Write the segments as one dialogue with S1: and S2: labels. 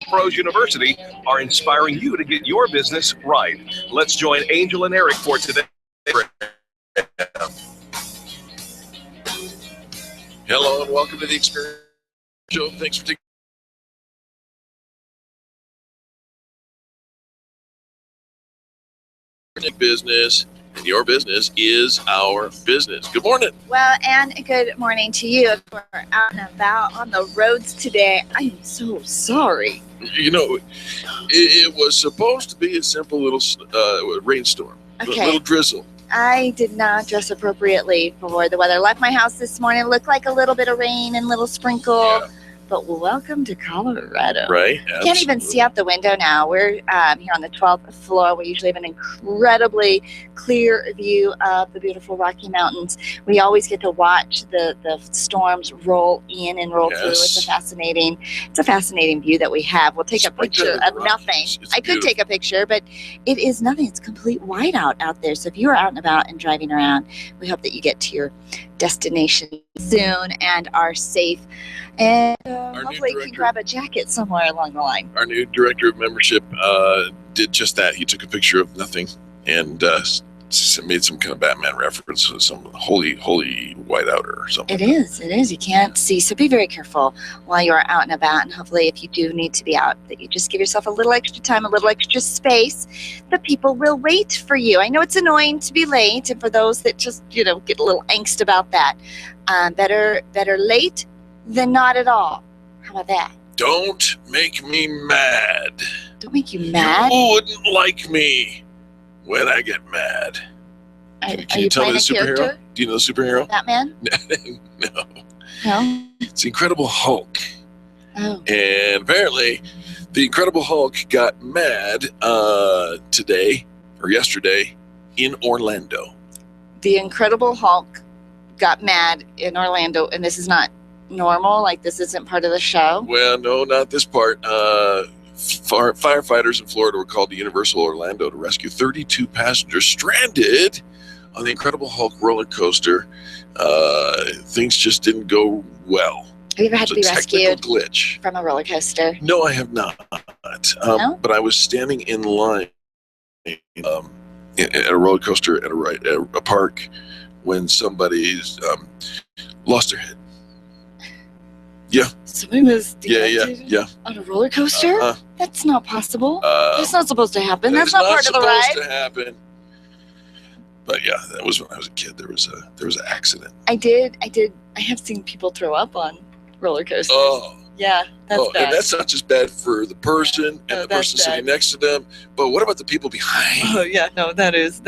S1: Pros University are inspiring you to get your business right. Let's join Angel and Eric for today.
S2: Hello and welcome to the Experience Show. Thanks for taking business, and your business is our business. Good morning.
S3: Well, and good morning to you. If we're out and about on the roads today, I am so sorry.
S2: You know, it was supposed to be a simple little rainstorm, a little drizzle.
S3: I did not dress appropriately for the weather. Left my house this morning. It looked like a little bit of rain and little sprinkle. Yeah. But welcome to Colorado.
S2: Right.
S3: You can't even see out the window now. We're here on the 12th floor. We usually have an incredibly clear view of the beautiful Rocky Mountains. We always get to watch the storms roll in and roll through. It's a fascinating view that we have. We'll take a picture of nothing. I could take a picture, but it is nothing. It's complete whiteout out there. So if you are out and about and driving around, we hope that you get to your destination soon and are safe. And hopefully you can grab a jacket somewhere along the line.
S2: Our new director of membership did just that. He took a picture of nothing and made some kind of Batman reference, some holy whiteout or something.
S3: It is. You can't see. So be very careful while you are out and about. And hopefully if you do need to be out, that you just give yourself a little extra time, a little extra space. The people will wait for you. I know it's annoying to be late. And for those that just, get a little angst about that, better late than not at all. How about that?
S2: Don't make me mad.
S3: Don't make you mad?
S2: You wouldn't like me when I get mad. Can you tell me the superhero?
S3: Character?
S2: Do you know the superhero?
S3: Batman? No?
S2: It's the Incredible Hulk.
S3: Oh.
S2: And apparently, the Incredible Hulk got mad yesterday in Orlando.
S3: The Incredible Hulk got mad in Orlando, and this is not normal? Like this isn't part of the show?
S2: Well, no, not this part. Firefighters in Florida were called to Universal Orlando to rescue 32 passengers stranded on the Incredible Hulk roller coaster. Things just didn't go well.
S3: Have you ever had to be rescued
S2: glitch
S3: from a roller coaster?
S2: No, I have not.
S3: No?
S2: But I was standing in line at a roller coaster at a park when somebody's lost their head. Yeah.
S3: Somebody was decapitated
S2: yeah.
S3: on a roller coaster? That's not possible. That's not supposed to happen. That's not part of the ride.
S2: Supposed to happen. But yeah, that was when I was a kid. There was an accident.
S3: I have seen people throw up on roller coasters.
S2: Oh.
S3: Yeah, that's bad.
S2: And that's not just bad for the person and the person sitting next to them, but what about the people behind?
S3: Oh yeah, no, that is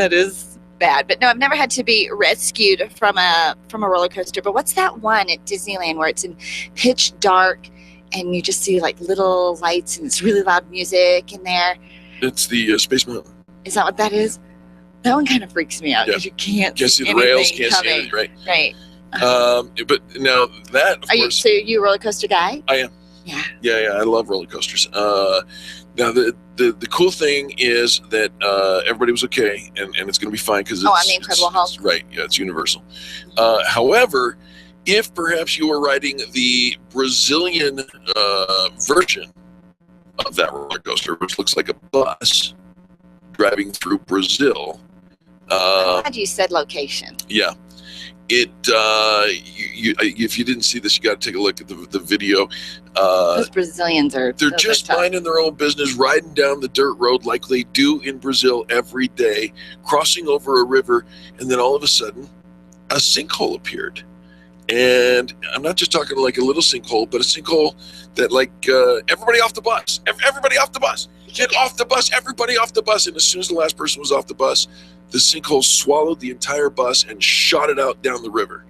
S3: bad. But no, I've never had to be rescued from a roller coaster. But what's that one at Disneyland where it's in pitch dark and you just see like little lights and it's really loud music in there?
S2: It's the Space Mountain.
S3: Is that what that is? That one kind of freaks me out because you can't see the rails, can't see anything,
S2: right?
S3: Right.
S2: But now that of course,
S3: so you a roller coaster guy?
S2: I am. Yeah. I love roller coasters. Now the cool thing is that everybody was okay, and it's going to be fine because
S3: on the Incredible Hulk.
S2: Right? Yeah, it's Universal. However, if perhaps you were riding the Brazilian version of that roller coaster, which looks like a bus driving through Brazil.
S3: I'm glad you said location.
S2: Yeah. If you didn't see this, you got to take a look at the video.
S3: Those Brazilians they're
S2: just minding their own business, riding down the dirt road like they do in Brazil every day, crossing over a river, and then all of a sudden, a sinkhole appeared. And I'm not just talking like a little sinkhole, but a sinkhole that everybody off the bus, everybody off the bus, get off the bus, everybody off the bus. And as soon as the last person was off the bus, the sinkhole swallowed the entire bus and shot it out down the river.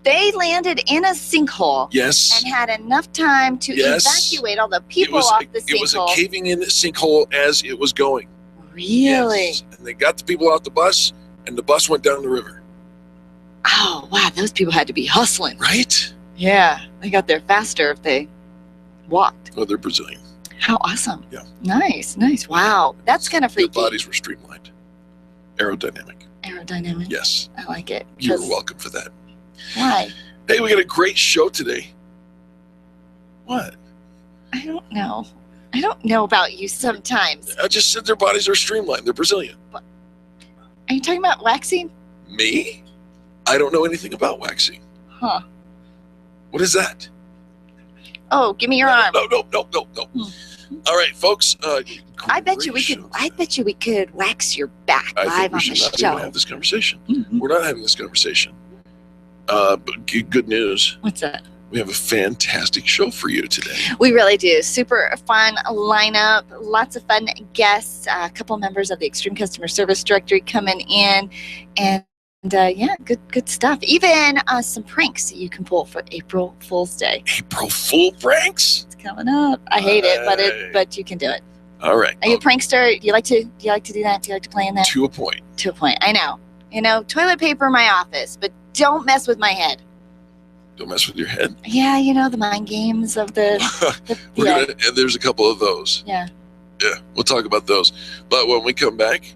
S3: They landed in a sinkhole.
S2: Yes.
S3: And had enough time to evacuate all the people off the sinkhole.
S2: It was a caving in sinkhole as it was going.
S3: Really?
S2: Yes. And they got the people out the bus, and the bus went down the river.
S3: Oh, wow. Those people had to be hustling.
S2: Right?
S3: Yeah. They got there faster if they walked.
S2: Oh, they're Brazilian.
S3: How awesome.
S2: Yeah.
S3: Nice. Wow. That's kind of freaky.
S2: Their bodies were streamlined. Aerodynamic. Yes.
S3: I like it.
S2: You're welcome for that.
S3: Why?
S2: Hey, we got a great show today. What?
S3: I don't know. I don't know about you sometimes.
S2: I just said their bodies are streamlined. They're Brazilian.
S3: Are you talking about waxing?
S2: Me? I don't know anything about waxing.
S3: Huh.
S2: What is that?
S3: Oh, give me your arm.
S2: No. All right, folks.
S3: I bet you we could wax your back
S2: I
S3: live
S2: think we
S3: on the
S2: should not
S3: show.
S2: even have this conversation.
S3: Mhm.
S2: We're not having this conversation. But good news.
S3: What's that?
S2: We have a fantastic show for you today.
S3: We really do. Super fun lineup. Lots of fun guests. A couple members of the Extreme Customer Service Directory coming in, and yeah, good stuff. Even some pranks that you can pull for April Fool's Day.
S2: April Fool pranks.
S3: It's coming up. I hate it, but you can do it.
S2: All right.
S3: Are you a prankster? Do you like to do that? Do you like to play in that?
S2: To a point.
S3: To a point. I know. Toilet paper in my office, but don't mess with my head.
S2: Don't mess with your head.
S3: Yeah, the mind games of the
S2: And there's a couple of those.
S3: Yeah.
S2: Yeah, we'll talk about those. But when we come back,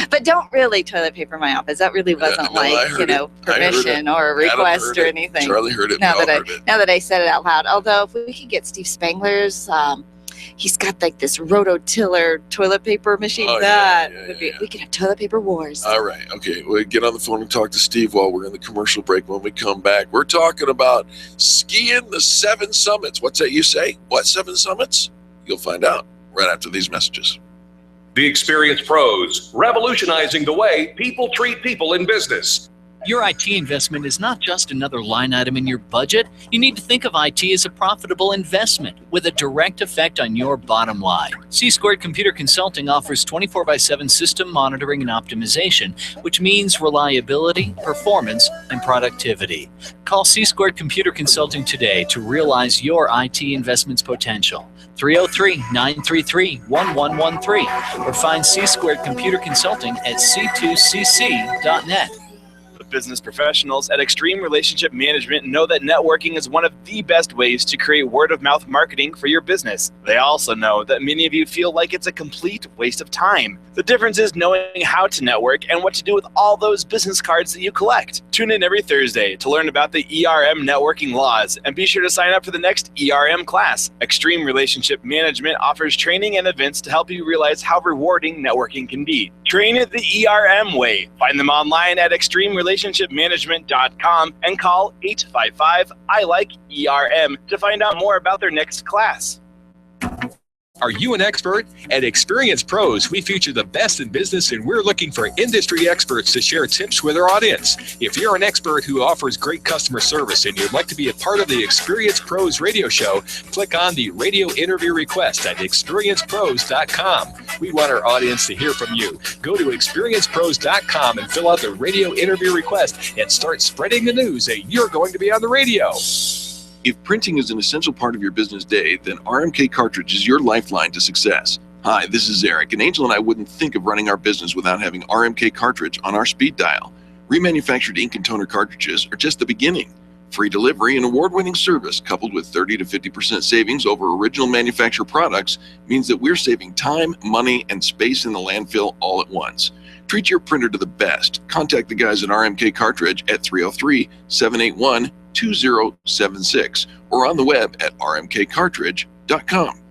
S3: But don't really toilet paper in my office. That really wasn't permission or a request or anything.
S2: Charlie heard it.
S3: Now that I said it out loud. Although if we could get Steve Spangler's, he's got like this rototiller toilet paper machine. We could have toilet paper wars.
S2: All right. Okay. We'll get on the phone and talk to Steve while we're in the commercial break. When we come back, we're talking about skiing the 7 summits. What's that you say? What 7 summits? You'll find out right after these messages.
S1: The Experienced Pros, revolutionizing the way people treat people in business.
S4: Your IT investment is not just another line item in your budget. You need to think of IT as a profitable investment with a direct effect on your bottom line. C-Squared Computer Consulting offers 24/7 system monitoring and optimization, which means reliability, performance, and productivity. Call C-Squared Computer Consulting today to realize your IT investment's potential. 303-933-1113 or find C-Squared Computer Consulting at c2cc.net.
S5: Business professionals at Extreme Relationship Management know that networking is one of the best ways to create word-of-mouth marketing for your business. They also know that many of you feel like it's a complete waste of time. The difference is knowing how to network and what to do with all those business cards that you collect. Tune in every Thursday to learn about the ERM networking laws, and be sure to sign up for the next ERM class. Extreme Relationship Management offers training and events to help you realize how rewarding networking can be. Train it the ERM way. Find them online at extremerelationshipmanagement.com and call 855-I-LIKE-ERM to find out more about their next class.
S6: Are you an expert? At Experienced Pros, we feature the best in business, and we're looking for industry experts to share tips with our audience. If you're an expert who offers great customer service and you'd like to be a part of the Experienced Pros radio show, click on the radio interview request at experiencepros.com. We want our audience to hear from you. Go to experiencepros.com and fill out the radio interview request and start spreading the news that you're going to be on the radio.
S2: If printing is an essential part of your business day, then RMK Cartridge is your lifeline to success. Hi, this is Eric, and Angel and I wouldn't think of running our business without having RMK Cartridge on our speed dial. Remanufactured ink and toner cartridges are just the beginning. Free delivery and award-winning service, coupled with 30 to 50% savings over original manufacturer products, means that we're saving time, money, and space in the landfill all at once. Treat your printer to the best. Contact the guys at RMK Cartridge at 303-781-2076 or on the web at rmkcartridge.com.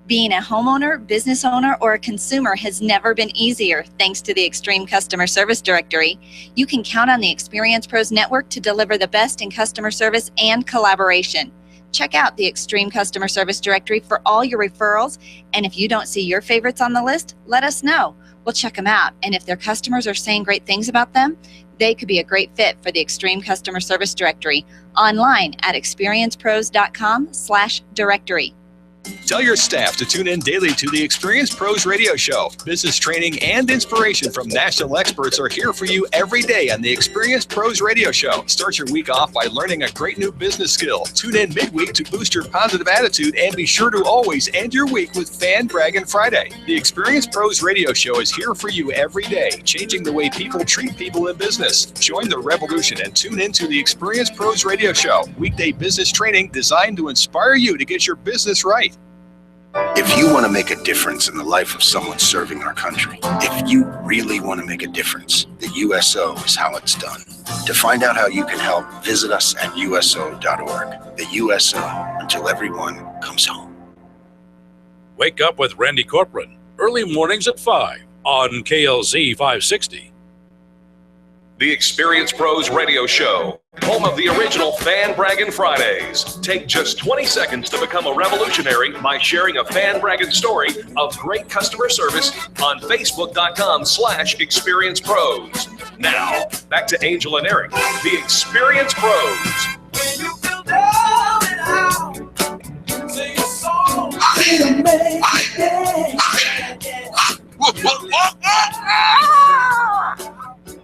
S3: Being a homeowner, business owner, or a consumer has never been easier thanks to the Extreme Customer Service Directory. You can count on the Experienced Pros Network to deliver the best in customer service and collaboration. Check out the Extreme Customer Service Directory for all your referrals, and if you don't see your favorites on the list, let us know. We'll check them out, and if their customers are saying great things about them, they could be a great fit for the Extreme Customer Service Directory. Online at experiencepros.com/directory.
S6: Tell your staff to tune in daily to the Experienced Pros radio show. Business training and inspiration from national experts are here for you every day on the Experienced Pros radio show. Start your week off by learning a great new business skill. Tune in midweek to boost your positive attitude, and be sure to always end your week with Fan Braggin Friday. The Experienced Pros radio show is here for you every day, changing the way people treat people in business. Join the revolution and tune in to the Experienced Pros radio show. Weekday business training designed to inspire you to get your business right.
S7: If you want to make a difference in the life of someone serving our country, if you really want to make a difference, the USO is how it's done. To find out how you can help, visit us at uso.org. The USO, until everyone comes home.
S8: Wake up with Randy Corcoran, early mornings at 5 on KLZ 560.
S1: The Experience Pros Radio Show, home of the original Fan Braggin' Fridays. Take just 20 seconds to become a revolutionary by sharing a Fan Braggin' story of great customer service on Facebook.com/Experience Pros. Now, back to Angel and Eric, the Experience Pros.
S9: When you feel down and out, sing a song. It'll make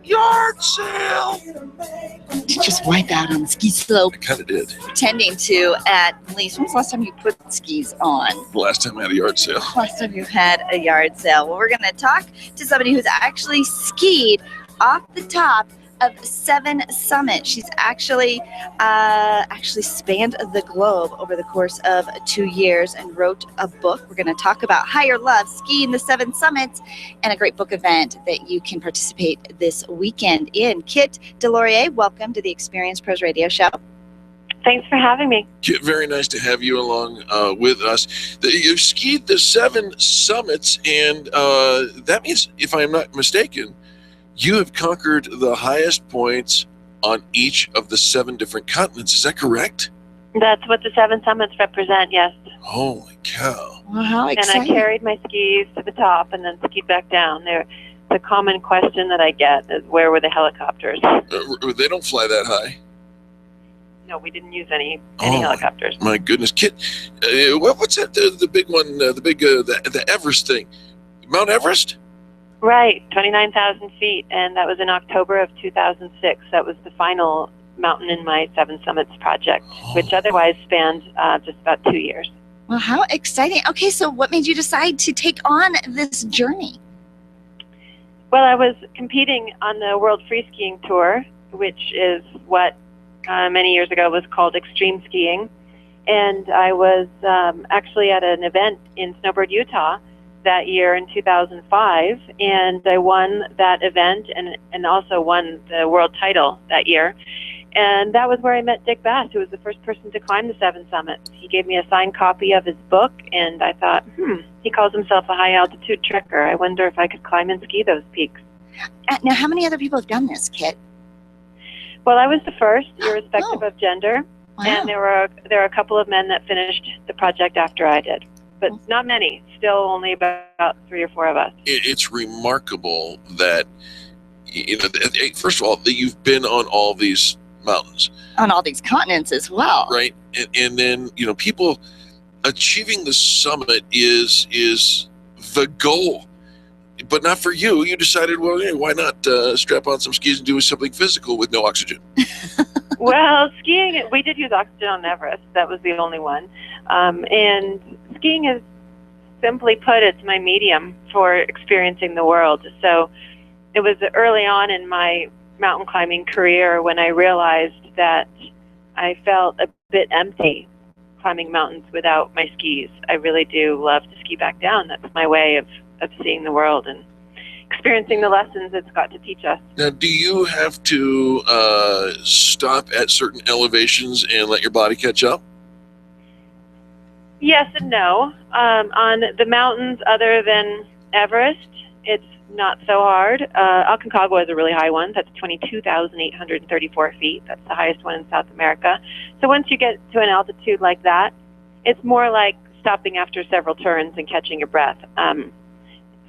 S2: Yard sale!
S3: Did you just wipe out on the ski slope?
S2: I kind of did.
S3: Pretending to at least. When was the last time you put skis on?
S2: The last time I had a yard sale.
S3: Last time you had a yard sale. Well, we're going to talk to somebody who's actually skied off the top of 7 summits. She's actually spanned the globe over the course of 2 years and wrote a book. We're going to talk about Higher Love, skiing the 7 summits, and a great book event that you can participate this weekend in. Kit DesLauriers, welcome to the Experience Pros Radio Show.
S10: Thanks for having me.
S2: Very nice to have you along with us. You've skied the 7 summits, and that means, if I'm not mistaken, you have conquered the highest points on each of the 7 different continents. Is that correct?
S10: That's what the 7 summits represent, yes.
S2: Holy cow.
S3: Well, how exciting.
S10: And I carried my skis to the top and then skied back down. The common question that I get is, where were the helicopters?
S2: They don't fly that high.
S10: No, we didn't use any helicopters.
S2: My goodness. Kit, what's that, the big one, the Everest thing? Mount Everest?
S10: Right, 29,000 feet, and that was in October of 2006. That was the final mountain in my 7 Summits project, which otherwise spanned just about 2 years.
S3: Well, how exciting. Okay, so what made you decide to take on this journey?
S10: Well, I was competing on the World Free Skiing Tour, which is what many years ago was called extreme skiing, and I was actually at an event in Snowbird, Utah, that year in 2005, and I won that event and also won the world title that year. And that was where I met Dick Bass, who was the first person to climb the 7 summits. He gave me a signed copy of his book, and I thought, he calls himself a high-altitude trekker. I wonder if I could climb and ski those peaks.
S3: Now, how many other people have done this, Kit?
S10: Well, I was the first, irrespective of gender,
S3: Wow.
S10: and there were a couple of men that finished the project after I did. But not many, still only about 3 or 4 of us.
S2: It's remarkable that, first of all, that you've been on all these mountains.
S3: On all these continents as well.
S2: Right. And then, people achieving the summit is the goal. But not for you. You decided, well, why not strap on some skis and do something physical with no oxygen?
S10: Well, skiing, we did use oxygen on Everest. That was the only one. And skiing is, simply put, it's my medium for experiencing the world. So it was early on in my mountain climbing career when I realized that I felt a bit empty climbing mountains without my skis. I really do love to ski back down. That's my way of seeing the world and experiencing the lessons it's got to teach us.
S2: Now, do you have to stop at certain elevations and let your body catch up?
S10: Yes and no. On the mountains other than Everest, it's not so hard. Aconcagua is a really high one. That's 22,834 feet. That's the highest one in South America. So once you get to an altitude like that, it's more like stopping after several turns and catching your breath.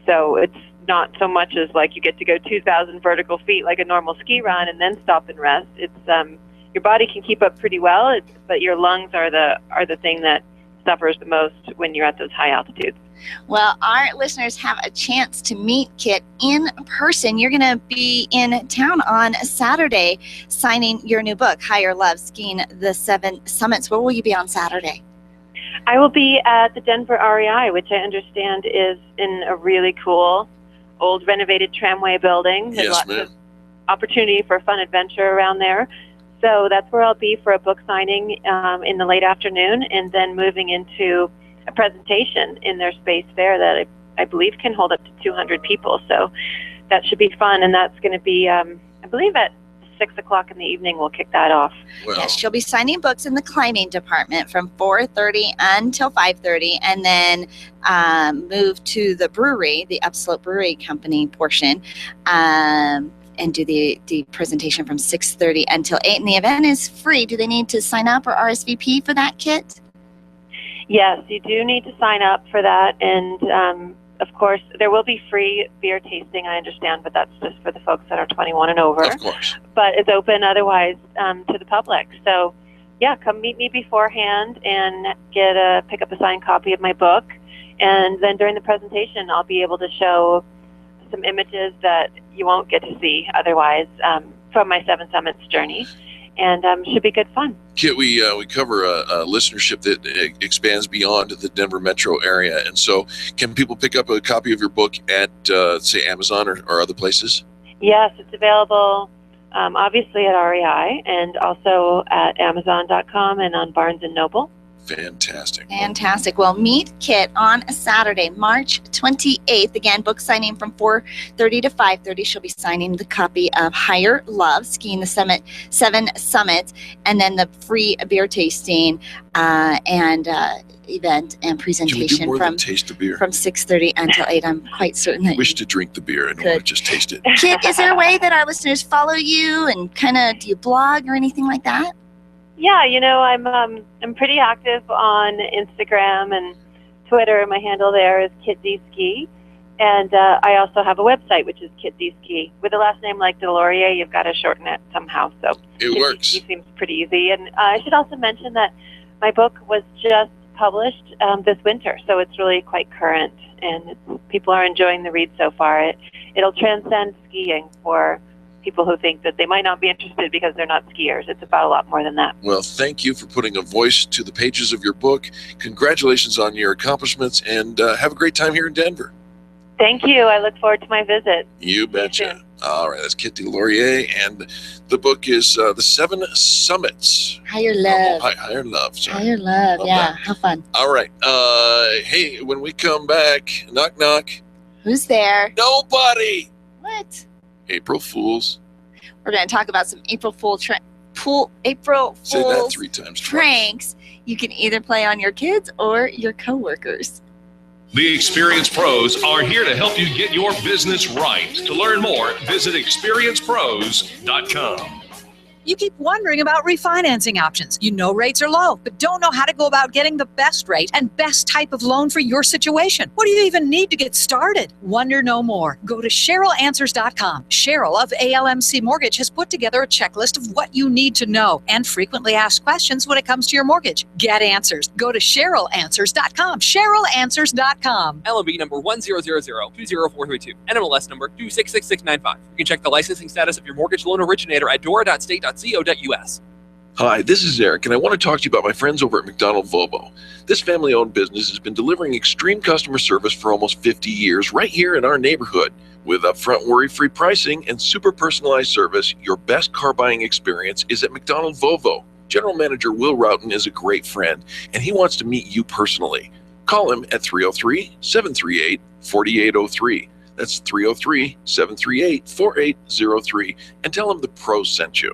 S10: So it's not so much as like you get to go 2,000 vertical feet like a normal ski run and then stop and rest. It's your body can keep up pretty well, but your lungs are the thing that suffers the most when you're at those high altitudes.
S3: Well, our listeners have a chance to meet Kit in person. You're going to be in town on Saturday signing your new book, Higher Love, Skiing the 7 Summits. Where will you be on Saturday?
S10: I will be at the Denver REI, which I understand is in a really cool, old renovated tramway building. There's lots of opportunity for fun adventure around there. So that's where I'll be for a book signing in the late afternoon, and then moving into a presentation in their space there that I believe can hold up to 200 people. So that should be fun, and that's going to be, I believe, at 6 o'clock in the evening, we'll kick that off.
S2: Well,
S3: Yes, she'll be signing books in the climbing department from 4:30 until 5:30, and then move to the brewery, the Upslope Brewery Company portion, and do the presentation from 6:30 until 8. And the event is free. Do they need to sign up or RSVP for that, Kit?
S10: Yes, you do need to sign up for that. And of course, there will be free beer tasting, I understand, but that's just for the folks that are 21 and over.
S2: of course.
S10: But it's open otherwise to the public. So, yeah, come meet me beforehand and pick up a signed copy of my book. And then during the presentation, I'll be able to show some images that you won't get to see otherwise from my Seven Summits journey. And should be good fun.
S2: Kit, we cover a listenership that expands beyond the Denver metro area. And so can people pick up a copy of your book at, say, Amazon or other places?
S10: Yes, it's available obviously at REI and also at Amazon.com and on Barnes & Noble.
S2: Fantastic.
S3: Fantastic. Well, meet Kit on a Saturday, March 28th. Again, book signing from 4:30 to 5:30. She'll be signing the copy of Higher Love, Skiing the Seven Summits, and then the free beer tasting and event and
S2: Can we do
S3: presentation
S2: more
S3: from
S2: than taste the beer?
S3: 6:30 until 8. I'm quite certain that
S2: Wish to drink the beer and
S3: Good.
S2: want to just taste it.
S3: Kit, is there a way that our listeners follow you and kind of, do you blog or anything like that?
S10: Yeah, I'm pretty active on Instagram and Twitter. My handle there is Kit DeSki, and I also have a website which is Kit DeSki. With a last name like DesLauriers, you've got to shorten it somehow. So
S2: It works.
S10: It seems pretty easy. And I should also mention that my book was just published this winter, so it's really quite current, and people are enjoying the read so far. It'll transcend skiing for people who think that they might not be interested because they're not skiers. It's about a lot more than that.
S2: Well, thank you for putting a voice to the pages of your book. Congratulations on your accomplishments, and have a great time here in Denver.
S10: Thank you. I look forward to my visit.
S2: You betcha. All right, that's Kit DesLauriers, and the book is The Seven Summits.
S3: Higher Love.
S2: Higher Love, sorry.
S3: Higher Love,
S2: Love
S3: yeah.
S2: that.
S3: How fun.
S2: All right. Hey, when we come back, knock, knock.
S3: Who's there?
S2: Nobody.
S3: What?
S2: April Fools.
S3: We're going to talk about some April Fool's
S2: Say that 3 times.
S3: pranks you can either play on your kids or your coworkers.
S1: The Experience Pros are here to help you get your business right. To learn more, visit experiencepros.com.
S11: You keep wondering about refinancing options. You know rates are low, but don't know how to go about getting the best rate and best type of loan for your situation. What do you even need to get started? Wonder no more. Go to CherylAnswers.com. Cheryl of ALMC Mortgage has put together a checklist of what you need to know and frequently asked questions when it comes to your mortgage. Get answers. Go to CherylAnswers.com. CherylAnswers.com.
S12: LOB number 100020432, NMLS number 266695. You can check the licensing status of your mortgage loan originator at dora.state.co.us.
S2: Hi, this is Eric, and I want to talk to you about my friends over at McDonald Volvo. This family-owned business has been delivering extreme customer service for almost 50 years right here in our neighborhood. With upfront worry-free pricing and super personalized service, your best car buying experience is at McDonald Volvo. General Manager Will Roughton is a great friend, and he wants to meet you personally. Call him at 303-738-4803. That's 303-738-4803, and tell him the pros sent you.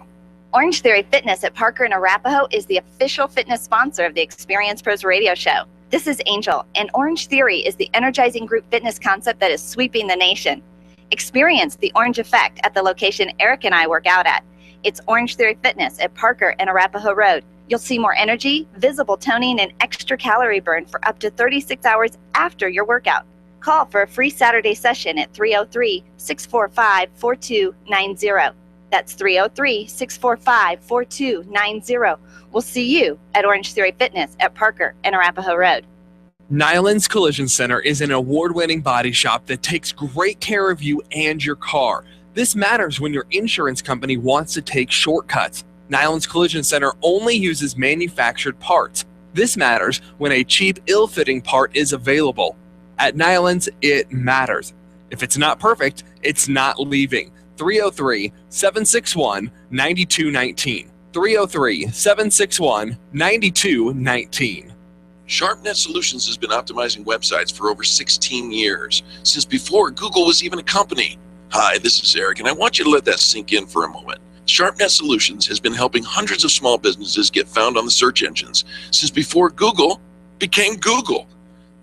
S3: Orange Theory Fitness at Parker and Arapahoe is the official fitness sponsor of the Experience Pros radio show. This is Angel, and Orange Theory is the energizing group fitness concept that is sweeping the nation. Experience the orange effect at the location Eric and I work out at. It's Orange Theory Fitness at Parker and Arapahoe Road. You'll see more energy, visible toning, and extra calorie burn for up to 36 hours after your workout. Call for a free Saturday session at 303-645-4290. That's 303-645-4290. We'll see you at Orange Theory Fitness at Parker and Arapahoe Road.
S12: Nyland's Collision Center is an award-winning body shop that takes great care of you and your car. This matters when your insurance company wants to take shortcuts. Nyland's Collision Center only uses manufactured parts. This matters when a cheap, ill-fitting part is available. At Nyland's, it matters. If it's not perfect, it's not leaving. 303-761-9219. 303-761-9219.
S2: SharpNet Solutions has been optimizing websites for over 16 years, since before Google was even a company. Hi, this is Eric, and I want you to let that sink in for a moment. SharpNet Solutions has been helping hundreds of small businesses get found on the search engines since before Google became Google.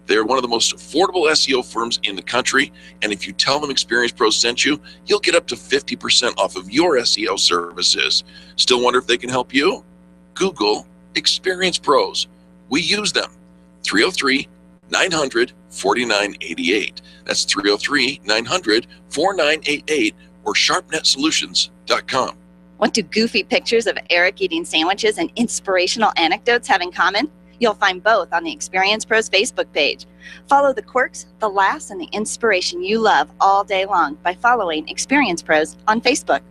S2: They're one of the most affordable SEO firms in the country, and if you tell them Experience Pros sent you, you'll get up to 50% off of your SEO services. Still wonder if they can help you? Google Experience Pros. We use them. 303-900-4988. That's 303-900-4988 or sharpnetsolutions.com.
S3: Want to goofy pictures of Eric eating sandwiches and inspirational anecdotes have in common? You'll find both on the Experience Pros Facebook page. Follow the quirks, the laughs, and the inspiration you love all day long by following Experience Pros on Facebook.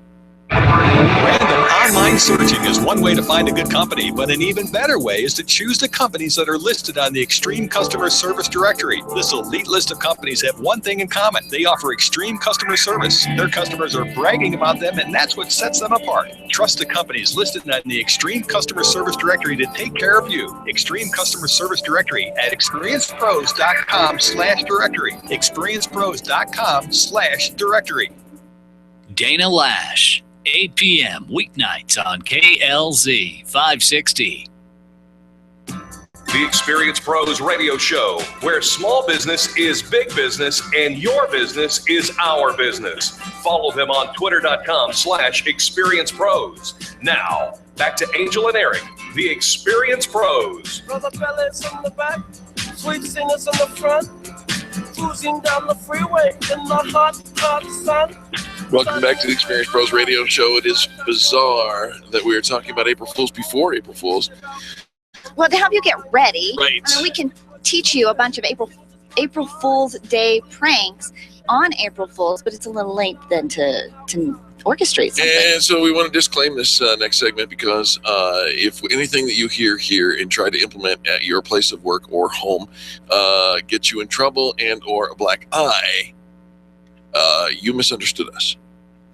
S6: Random online searching is one way to find a good company, but an even better way is to choose the companies that are listed on the Extreme Customer Service Directory. This elite list of companies have one thing in common. They offer extreme customer service. Their customers are bragging about them, and that's what sets them apart. Trust the companies listed on the Extreme Customer Service Directory to take care of you. Extreme Customer Service Directory at experiencepros.com/directory. experiencepros.com/directory.
S4: Dana Lash, 8 p.m. weeknights on KLZ 560.
S1: The Experience Pros radio show, where small business is big business and your business is our business. Follow them on twitter.com/experiencepros. Now, back to Angel and Eric, the Experience Pros.
S9: Brother fellas in the back, sweet singers in the front, cruising down the freeway in the hot, hot sun.
S2: Welcome back to the Experience Pros radio show. It is bizarre that we are talking about April Fools before April Fools.
S3: Well, to help you get ready,
S2: Right.
S3: we can teach you a bunch of April Fool's Day pranks on April Fools, but it's a little late then to orchestrate something.
S2: And so we want to disclaim this next segment because if anything that you hear here and try to implement at your place of work or home gets you in trouble and or a black eye, you misunderstood us.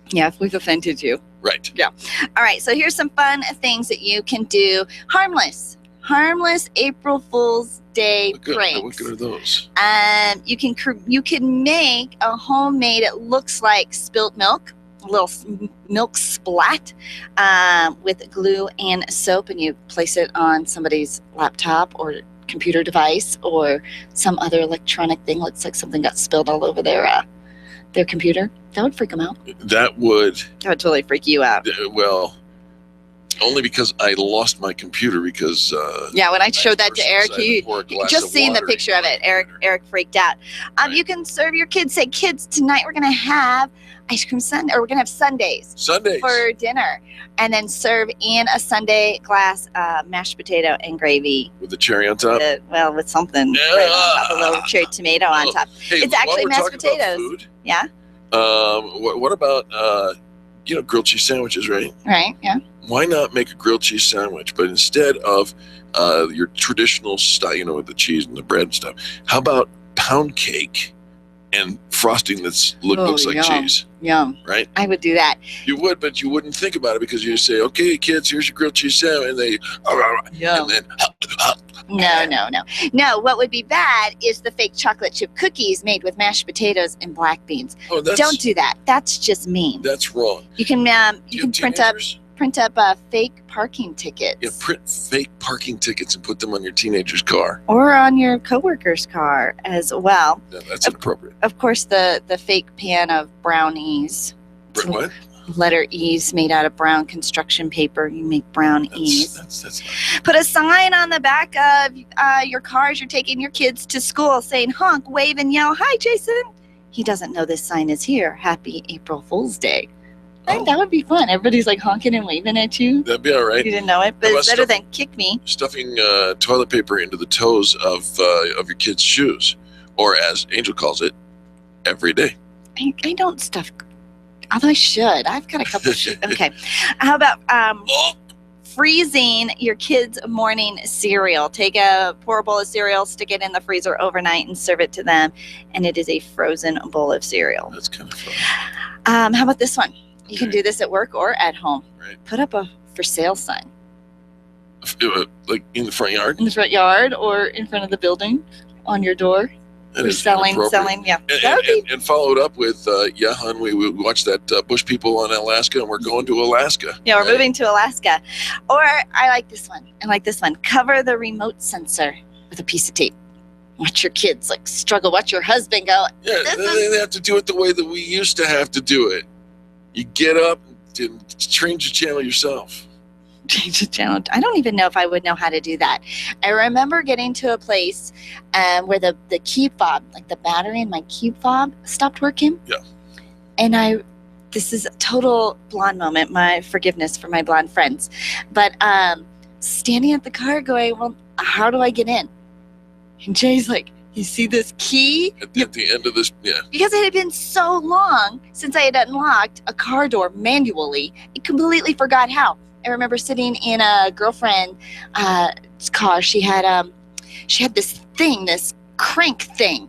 S3: Yeah, if we've offended you.
S2: Right.
S3: Yeah. All right, so here's some fun things that you can do. Harmless April Fool's Day pranks.
S2: What good are those?
S3: You can make a homemade, it looks like spilt milk, a little milk splat with glue and soap, and you place it on somebody's laptop or computer device or some other electronic thing. Looks like something got spilled all over their computer. That would freak them out.
S2: That would
S3: totally freak you out.
S2: Well, only because I lost my computer because
S3: yeah, when I showed that to Eric, he just seen the
S2: water
S3: picture of it. Eric freaked out. You can serve your kids. Say, kids, tonight we're gonna have ice cream sundae, or we're gonna have sundaes for dinner, and then serve in a sundae glass mashed potato and gravy
S2: with the cherry on top.
S3: With something right on top, a little cherry tomato on top.
S2: Hey,
S3: it's actually
S2: while we're
S3: mashed
S2: talking about
S3: potatoes.
S2: food,
S3: Yeah.
S2: What about grilled cheese sandwiches, right?
S3: Right. Yeah.
S2: Why not make a grilled cheese sandwich, but instead of your traditional style, with the cheese and the bread and stuff, how about pound cake and frosting looks like
S3: yum.
S2: cheese?
S3: Yum.
S2: Right?
S3: I would do that.
S2: You would, but you wouldn't think about it because you say, "Okay, kids, here's your grilled cheese sandwich," and they,
S3: Yum.
S2: and then.
S3: No. What would be bad is the fake chocolate chip cookies made with mashed potatoes and black beans.
S2: Oh,
S3: Don't do that. That's just mean.
S2: That's wrong.
S3: You can print up fake parking tickets.
S2: Yeah, print fake parking tickets and put them on your teenager's car.
S3: Or on your coworker's car as well.
S2: Yeah, that's inappropriate.
S3: Of course, the fake pan of brownies.
S2: What?
S3: Letter E's made out of brown construction paper. You make brown E's.
S2: That's
S3: Put a sign on the back of your car as you're taking your kids to school saying, honk, wave, and yell, "Hi, Jason." He doesn't know this sign is here. Happy April Fool's Day. Right? That would be fun. Everybody's like honking and waving at you.
S2: That'd be all right.
S3: You didn't know it, but it's better than kick me.
S2: Stuffing toilet paper into the toes of your kid's shoes, or as Angel calls it, every day.
S3: I don't stuff. Although I should. I've got a couple of shoes. Okay. How about freezing your kids' morning cereal? Take a pour bowl of cereal, stick it in the freezer overnight, and serve it to them. And it is a frozen bowl of cereal.
S2: That's kind of fun.
S3: How about this one? You can do this at work or at home.
S2: Right.
S3: Put up a for sale sign.
S2: Like in the front yard?
S3: In the front yard or in front of the building on your door.
S2: That
S3: We're
S2: is
S3: selling,
S2: inappropriate.
S3: yeah.
S2: And followed up with, yeah, hon, we watched that Bush People on Alaska, and we're going to Alaska.
S3: Yeah, we're
S2: right?
S3: moving to Alaska. Or I like this one. Cover the remote sensor with a piece of tape. Watch your kids struggle. Watch your husband go.
S2: Yeah, they have to do it the way that we used to have to do it. You get up and change the channel yourself.
S3: Change the channel. I don't even know if I would know how to do that. I remember getting to a place where the key fob, the battery in my key fob, stopped working.
S2: Yeah.
S3: And this is a total blonde moment. My forgiveness for my blonde friends, but standing at the car, going, "Well, how do I get in?" And Jay's like, "You see this key?"
S2: At the end of this, yeah.
S3: Because it had been so long since I had unlocked a car door manually, I completely forgot how. I remember sitting in a girlfriend's car. She had this thing, this crank thing,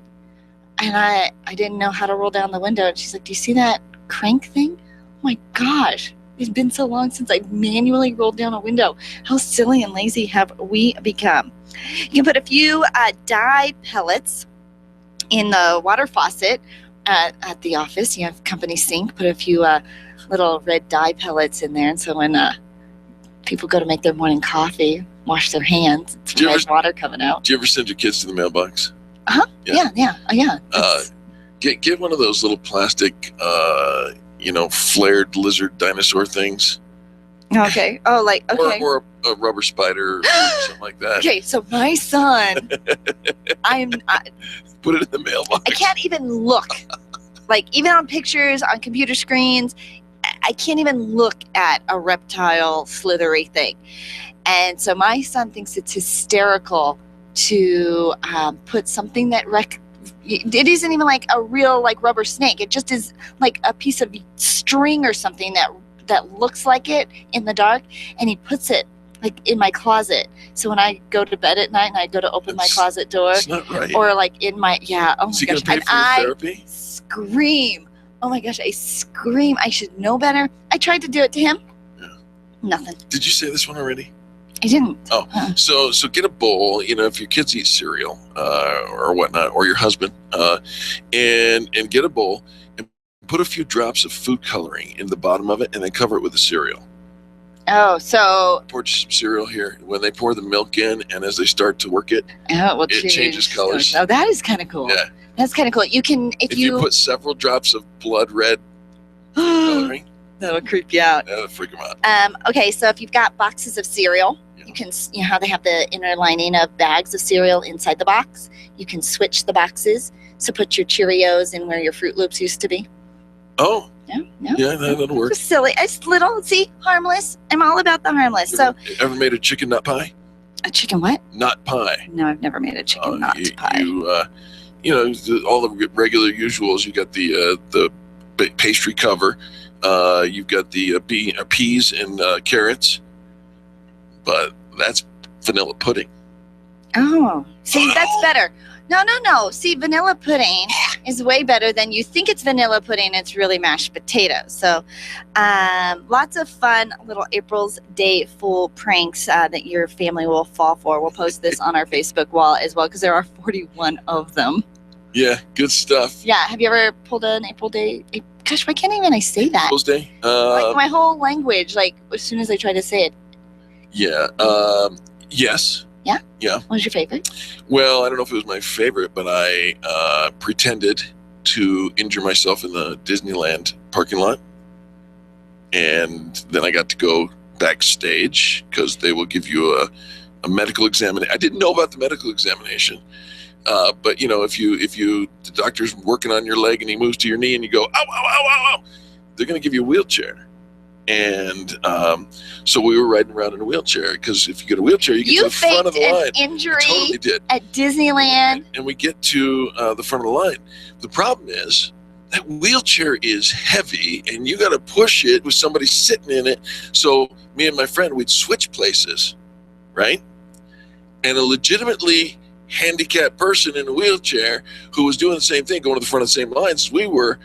S3: and I didn't know how to roll down the window. And she's like, "Do you see that crank thing?" Oh my gosh, it's been so long since I manually rolled down a window. How silly and lazy have we become? You can put a few dye pellets in the water faucet at the office. You have company sink. Put a few little red dye pellets in there, and so when people go to make their morning coffee, wash their hands, it's red water coming out.
S2: Do you ever send your kids to the mailbox?
S3: Uh-huh. Yeah.
S2: Get one of those little plastic, flared lizard dinosaur things.
S3: Okay. Oh, okay.
S2: Or a rubber spider or something like that.
S3: Okay, so my son,
S2: Put it in the mailbox.
S3: I can't even look. Even on pictures, on computer screens, I can't even look at a reptile slithery thing. And so my son thinks it's hysterical to put something that it isn't even a real rubber snake. It just is a piece of string or something that looks like it in the dark, and he puts it in my closet. So when I go to bed at night and I go to open my closet door,
S2: it's not right.
S3: or in my oh
S2: Is
S3: my
S2: he
S3: gosh,
S2: gonna pay
S3: and
S2: for your
S3: I
S2: therapy?
S3: scream. Oh my gosh, I scream. I should know better. I tried to do it to him.
S2: Yeah.
S3: Nothing.
S2: Did you say this one already?
S3: I didn't.
S2: Oh, so get a bowl. If your kids eat cereal or whatnot, or your husband, and get a bowl and put a few drops of food coloring in the bottom of it, and then cover it with the cereal.
S3: Oh, so
S2: Pour some cereal here. When they pour the milk in, and as they start to work it, it changes colors.
S3: Oh, that is kind of cool.
S2: Yeah.
S3: That's kind of cool. You can
S2: if you put several drops of blood red coloring,
S3: that'll creep you out.
S2: that'll freak them out.
S3: Okay, so if you've got boxes of cereal, you can, how they have the inner lining of bags of cereal inside the box. You can switch the boxes. So put your Cheerios in where your Fruit Loops used to be.
S2: Oh.
S3: Yeah,
S2: that'll work.
S3: Just silly. It's little, harmless. I'm all about the harmless. So,
S2: ever made a chicken nut pie?
S3: A chicken what?
S2: Nut pie.
S3: No, I've never made a chicken nut pie.
S2: All the regular usuals. You got the pastry cover. You've got the peas and carrots. But that's vanilla pudding.
S3: Oh, see, that's better. No. See, vanilla pudding is way better than you think it's vanilla pudding. It's really mashed potatoes. So lots of fun little April's Day Fool pranks that your family will fall for. We'll post this on our Facebook wall as well because there are 41 of them.
S2: Yeah, good stuff.
S3: Yeah. Have you ever pulled an April Day? Gosh, why can't I say that?
S2: April's Day?
S3: My whole language, as soon as I try to say it.
S2: Yeah. Yes.
S3: Yeah?
S2: Yeah.
S3: What was your favorite?
S2: Well, I don't know if it was my favorite, but I pretended to injure myself in the Disneyland parking lot. And then I got to go backstage because they will give you a medical examination. I didn't know about the medical examination. But, if the doctor's working on your leg and he moves to your knee and you go, ow, ow, ow, ow, ow, they're going to give you a wheelchair. And so we were riding around in a wheelchair because if you get a wheelchair, you get to the front of the line.
S3: You faked an injury
S2: totally did.
S3: At Disneyland.
S2: And we get to the front of the line. The problem is that wheelchair is heavy and you got to push it with somebody sitting in it. So me and my friend, we'd switch places, right? And a legitimately handicapped person in a wheelchair who was doing the same thing, going to the front of the same lines as we were.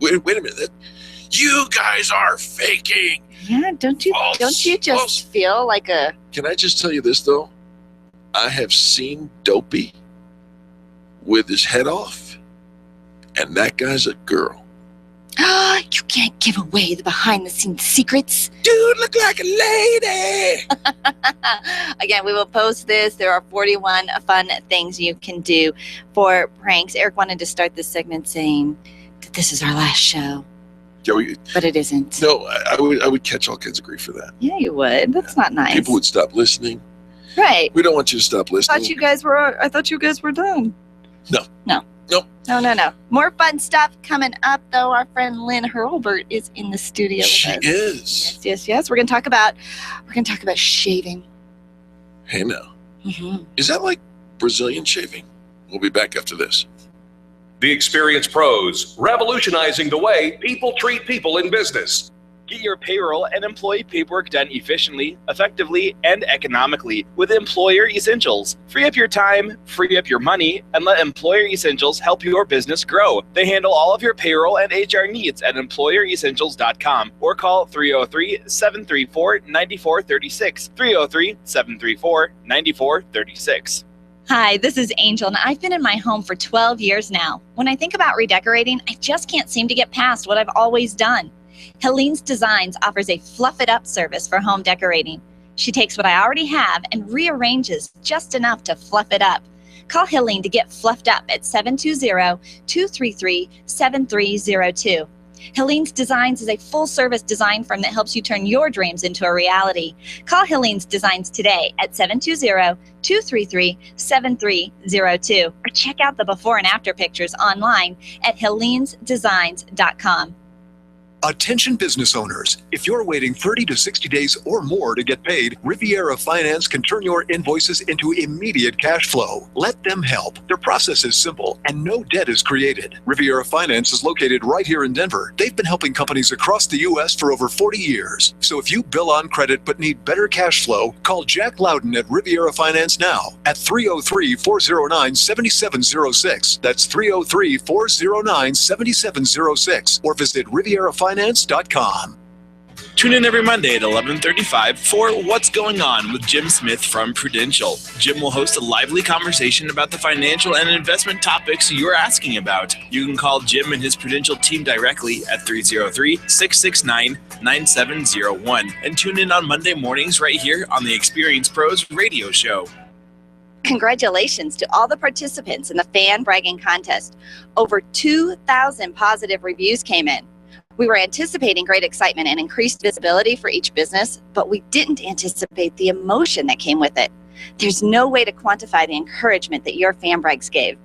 S2: Wait a minute. You guys are faking.
S3: Yeah, don't you just feel like a...
S2: Can I just tell you this, though? I have seen Dopey. with his head off, and that guy's a girl.
S3: You can't give away the behind-the-scenes secrets.
S2: Dude, look like a lady.
S3: Again, we will post this. There are 41 fun things you can do for pranks. Eric wanted to start this segment saying that this is our last show.
S2: Joey,
S3: but it isn't.
S2: No, I would catch all kinds of grief for that.
S3: Yeah, you would. That's not nice.
S2: People would stop listening.
S3: Right.
S2: We don't want you to stop listening.
S3: I thought you guys were done.
S2: No.
S3: Nope. No. More fun stuff coming up, though. Our friend Lynne Hurlburt is in the studio with us.
S2: She is.
S3: Yes. We're gonna talk about shaving.
S2: Hey now.
S3: Mm-hmm.
S2: Is that like Brazilian shaving? We'll be back after this.
S1: The Experienced Pros, revolutionizing the way people treat people in business.
S5: Get your payroll and employee paperwork done efficiently, effectively, and economically with Employer Essentials. Free up your time, free up your money, and let Employer Essentials help your business grow. They handle all of your payroll and HR needs at EmployerEssentials.com or call 303-734-9436. 303-734-9436.
S13: Hi, this is Angel, and I've been in my home for 12 years now. When I think about redecorating, I just can't seem to get past what I've always done. Helene's Designs offers a fluff it up service for home decorating. She takes what I already have and rearranges just enough to fluff it up. Call Helene to get fluffed up at 720-233-7302. Helene's Designs is a full-service design firm that helps you turn your dreams into a reality. Call Helene's Designs today at 720-233-7302 or check out the before and after pictures online at helenesdesigns.com.
S14: Attention business owners, if you're waiting 30 to 60 days or more to get paid, Riviera Finance can turn your invoices into immediate cash flow. Let them help. Their process is simple and no debt is created. Riviera Finance is located right here in Denver. They've been helping companies across the U.S. for over 40 years. So if you bill on credit but need better cash flow, call Jack Loudon at Riviera Finance now at 303-409-7706. That's 303-409-7706 or visit RivieraFinance.com.
S5: Tune in every Monday at 11:35 for What's Going On with Jim Smith from Prudential. Jim will host a lively conversation about the financial and investment topics you're asking about. You can call Jim and his Prudential team directly at 303-669-9701 and tune in on Monday mornings right here on the Experienced Pros radio show.
S3: Congratulations to all the participants in the fan bragging contest. Over 2,000 positive reviews came in. We were anticipating great excitement and increased visibility for each business, but we didn't anticipate the emotion that came with it. There's no way to quantify the encouragement that your fan brags gave.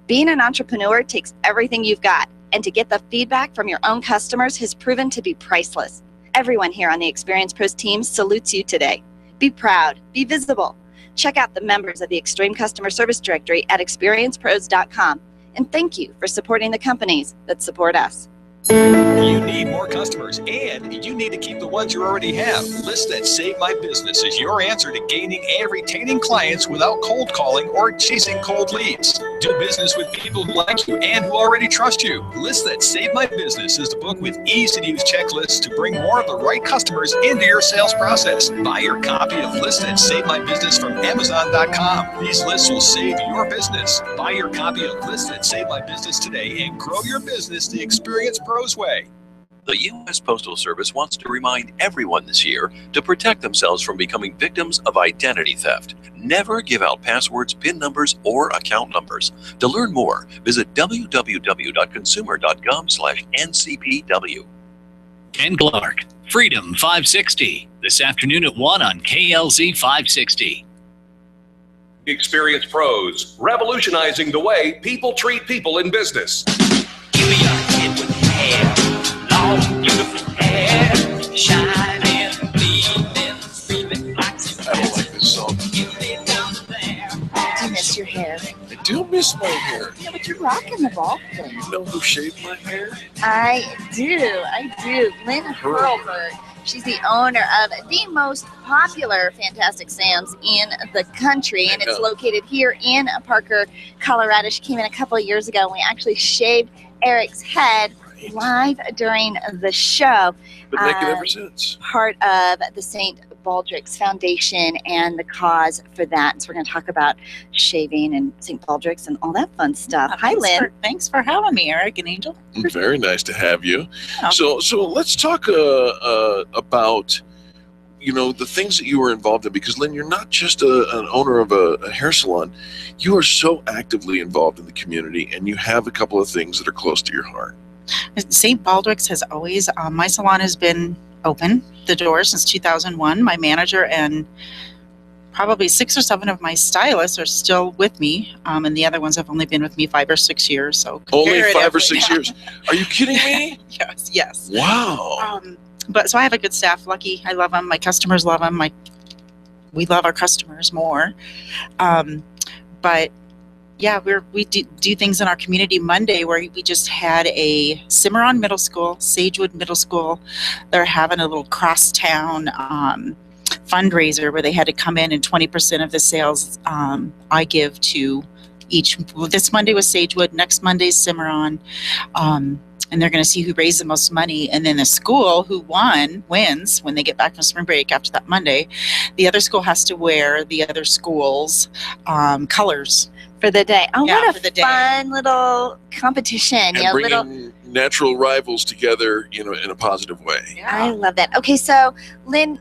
S3: Being an entrepreneur takes everything you've got, and to get the feedback from your own customers has proven to be priceless. Everyone here on the Experienced Pros team salutes you today. Be proud, be visible. Check out the members of the Extreme Customer Service Directory at experiencepros.com, and thank you for supporting the companies that support us.
S6: You need more customers, and you need to keep the ones you already have. List That Save My Business is your answer to gaining and retaining clients without cold calling or chasing cold leads. Do business with people who like you and who already trust you. List That Save My Business is the book with easy-to-use checklists to bring more of the right customers into your sales process. Buy your copy of List That Save My Business from Amazon.com. These lists will save your business. Buy your copy of List That Save My Business today and grow your business the Experienced Pros way.
S15: The U.S. Postal Service wants to remind everyone this year to protect themselves from becoming victims of identity theft. Never give out passwords, PIN numbers, or account numbers. To learn more, visit www.consumer.gov/ncpw.
S4: Ken Clark, Freedom 560, this afternoon at 1 on KLZ 560.
S1: The Experienced Pros, revolutionizing the way people treat people in business.
S16: Give me a kid with hair, long, beautiful hair, shining, bleeding, screaming like
S2: I don't like this song.
S3: I miss your hair.
S2: I do miss my hair.
S3: Yeah, but you're rocking the ball thing.
S2: You know who shaved my hair?
S3: I do. Lynne Hurlburt. She's the owner of the most popular Fantastic Sam's in the country, and it's located here in Parker, Colorado. She came in a couple of years ago, and we actually shaved Eric's head live during the show.
S2: Been making it ever since.
S3: Part of the St. Baldrick's Foundation and the cause for that. So we're going to talk about shaving and St. Baldrick's and all that fun stuff. Hi, Lynn.
S17: Thanks for having me, Eric and Angel.
S2: Very nice to have you.
S17: Yeah.
S2: So let's talk about the things that you were involved in, because Lynn, you're not just an owner of a hair salon. You are so actively involved in the community, and you have a couple of things that are close to your heart.
S17: St. Baldrick's has always, my salon has been open the door since 2001. My manager and probably 6 or 7 of my stylists are still with me, and the other ones have only been with me 5 or 6 years. So
S2: only 5 or 6 years? Are you kidding me?
S17: Yes.
S2: Wow.
S17: But so I have a good staff. Lucky, I love them. My customers love them. We love our customers more. But yeah, we do things in our community. Monday, where we just had a Cimarron Middle School, Sagewood Middle School. They're having a little crosstown fundraiser where they had to come in, and 20% of the sales I give to each. This Monday was Sagewood, next Monday is Cimarron, and they're going to see who raised the most money. And then the school who wins when they get back from spring break after that Monday. The other school has to wear the other school's colors
S3: for the day. Oh,
S17: yeah,
S3: what a fun little competition!
S2: And bringing natural rivals together, in a positive way.
S3: Yeah. I love that. Okay, so Lynn,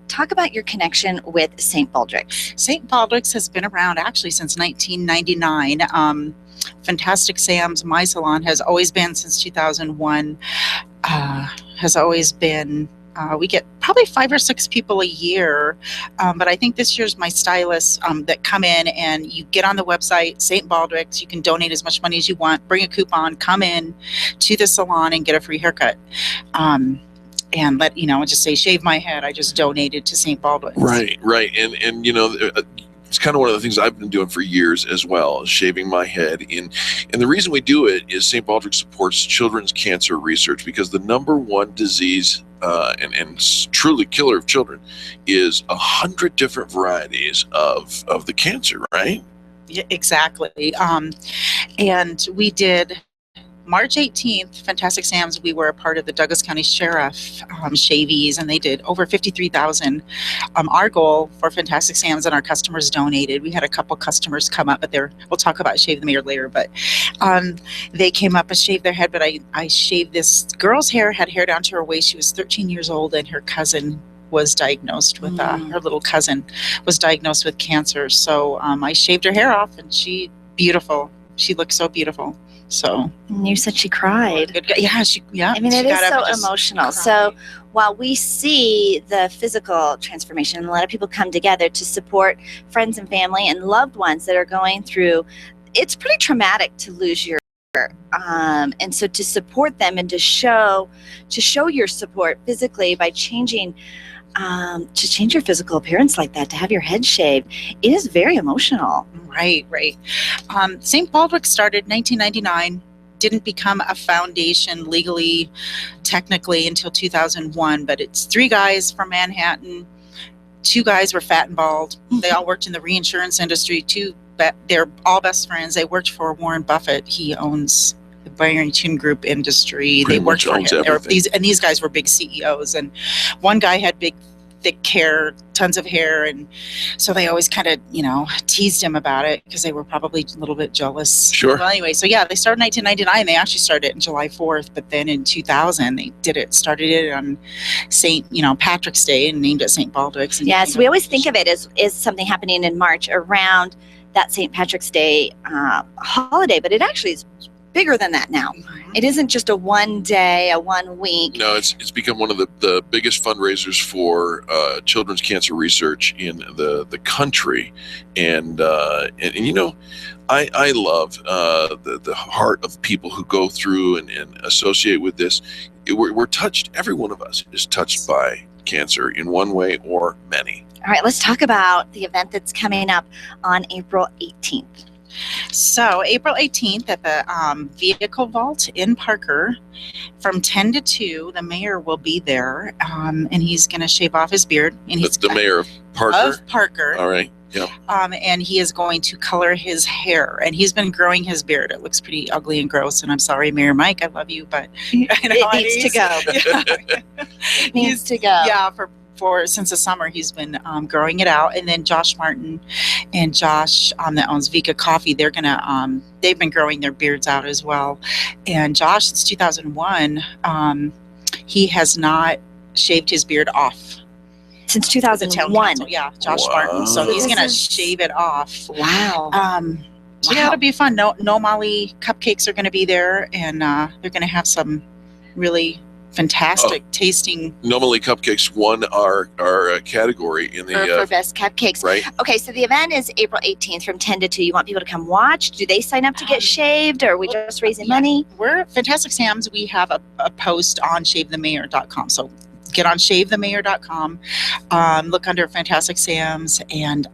S3: talk about your connection with St. Baldrick's.
S17: St. Baldrick's has been around actually since 1999. Fantastic Sam's, my salon, has always been since 2001. Has always been. We get probably 5 or 6 people a year, but I think this year's my stylists that come in, and you get on the website, St. Baldrick's, you can donate as much money as you want, bring a coupon, come in to the salon and get a free haircut. And just say, shave my head, I just donated to St. Baldrick's.
S2: Right. And it's kind of one of the things I've been doing for years as well, is shaving my head. And the reason we do it is St. Baldrick supports children's cancer research, because the number one disease and truly killer of children is 100 different varieties of the cancer, right?
S17: Yeah, exactly. And we did March 18th, Fantastic Sam's, we were a part of the Douglas County Sheriff Shavies, and they did over 53,000. Our goal for Fantastic Sam's, and our customers donated. We had a couple customers come up, but we'll talk about Shave the Mayor later, but they came up and shaved their head, but I shaved this girl's hair, had hair down to her waist. She was 13 years old, and her cousin was diagnosed with, her little cousin was diagnosed with cancer. So I shaved her hair off, and beautiful. She looked so beautiful. So
S3: and you said she cried.
S17: Yeah.
S3: I mean, it is so emotional. So while we see the physical transformation, and a lot of people come together to support friends and family and loved ones that are going through, it's pretty traumatic to lose your and so to support them and to show your support physically by changing to change your physical appearance like that, to have your head shaved, it is very emotional.
S17: Right. St. Baldrick started 1999, didn't become a foundation legally, technically, until 2001, but it's 3 guys from Manhattan. 2 guys were fat and bald. They all worked in the reinsurance industry. They're all best friends. They worked for Warren Buffett. He owns the Barrington Group industry.
S2: Pretty
S17: they worked for him. These guys were big CEOs, and one guy had big, thick hair, tons of hair, and so they always kind of, teased him about it because they were probably a little bit jealous.
S2: Sure.
S17: Well, anyway, so yeah, they started in 1999. They actually started it on July 4th, but then in 2000 they started it on Patrick's Day and named it St. Baldrick's.
S3: So we always think of it as something happening in March around that St. Patrick's Day holiday, but it actually is bigger than that now. It isn't just a one day, a 1 week.
S2: No, it's become one of the biggest fundraisers for children's cancer research in the country, and I love the heart of people who go through and associate with this. We're touched. Every one of us is touched by cancer in one way or many.
S3: All right, let's talk about the event that's coming up on April 18th.
S17: So April 18th at the Vehicle Vault in Parker from 10 to 2, the mayor will be there, and he's going to shave off his beard. And
S2: That's the mayor of Parker?
S17: Of Parker.
S2: All right, yeah.
S17: And he is going to color his hair, and he's been growing his beard. It looks pretty ugly and gross, and I'm sorry, Mayor Mike, I love you, but
S3: it needs to go.
S17: It needs to go. Yeah, since the summer. He's been growing it out, and then Josh Martin and Josh that owns Vika Coffee, they've been growing their beards out as well. And Josh, since 2001, he has not shaved his beard off.
S3: Since 2001.
S17: Yeah, Josh Martin. So he's gonna shave it off.
S3: Wow.
S17: So yeah, it'll be fun. No Molly cupcakes are gonna be there, and they're gonna have some really fantastic tasting.
S2: Normally, cupcakes won our category in the
S3: for best cupcakes.
S2: Right.
S3: Okay, so the event is April 18th from 10 to 2. You want people to come watch? Do they sign up to get shaved, or are we just raising money?
S17: We're Fantastic Sam's. We have a post on ShaveTheMayor.com. So get on ShaveTheMayor.com. Look under Fantastic Sam's, and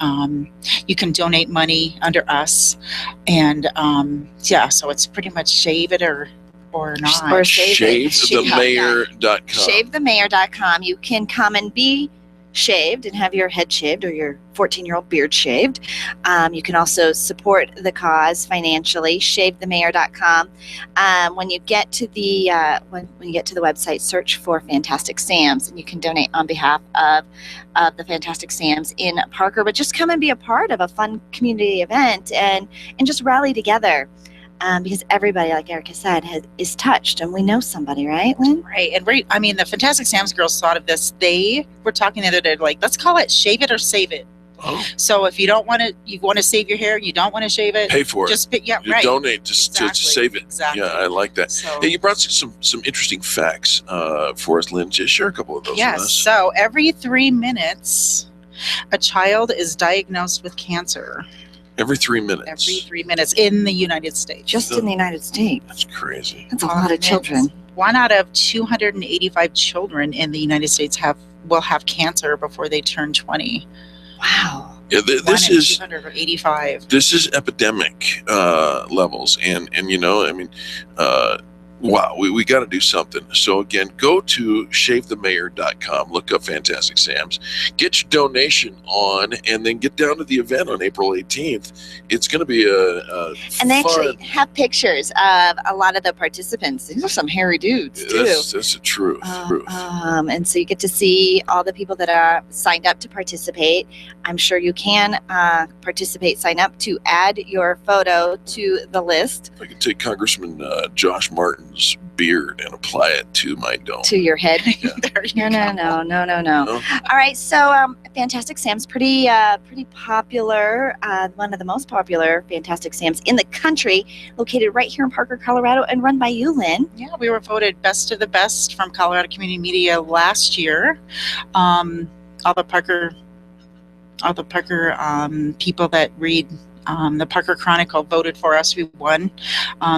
S17: you can donate money under us. And so it's pretty much shave it or not.
S3: Or save
S2: ShaveTheMayor.com.
S3: ShaveTheMayor.com. You can come and be shaved and have your head shaved or your 14-year-old beard shaved. You can also support the cause financially. ShaveTheMayor.com. When you get to the when you get to the website, search for Fantastic Sam's, and you can donate on behalf of the Fantastic Sam's in Parker. But just come and be a part of a fun community event and just rally together. Because everybody, like Erica said, is touched, and we know somebody, right, Lynn?
S17: Right. And I mean, the Fantastic Sam's girls thought of this. They were talking the other day, like, let's call it Shave It or Save It.
S2: Oh.
S17: So if you don't want to, you want to save your hair, you don't want to shave it,
S2: pay for it.
S17: Just you
S2: donate to save it.
S17: Exactly.
S2: Yeah, I like that.
S17: So,
S2: hey, you brought some interesting facts for us, Lynn. Just share a couple of those with us.
S17: So every 3 minutes, a child is diagnosed with cancer.
S2: Every 3 minutes.
S17: Every 3 minutes in the United States.
S3: Just in the United States.
S2: That's crazy.
S3: That's a lot of children.
S17: 1 out of 285 children in the United States will have cancer before they turn 20.
S3: Wow.
S2: Yeah, this is
S17: 285.
S2: This is epidemic levels, and you know, I mean, wow, we got to do something. So again, go to ShaveTheMayor.com, look up Fantastic Sam's, get your donation on, and then get down to the event on April 18th. It's going to be
S3: and they actually have pictures of a lot of the participants. These are some hairy dudes too.
S2: That's the truth.
S3: And so you get to see all the people that are signed up to participate. I'm sure you can participate, sign up to add your photo to the list.
S2: I could take Congressman Josh Martin's beard and apply it to my dome.
S3: To your head?
S2: Yeah.
S3: No. All right, so Fantastic Sam's pretty popular, one of the most popular Fantastic Sam's in the country, located right here in Parker, Colorado, and run by you, Lynn.
S17: Yeah, we were voted best of the best from Colorado Community Media last year. All the Parker people that read the Parker Chronicle voted for us. We won.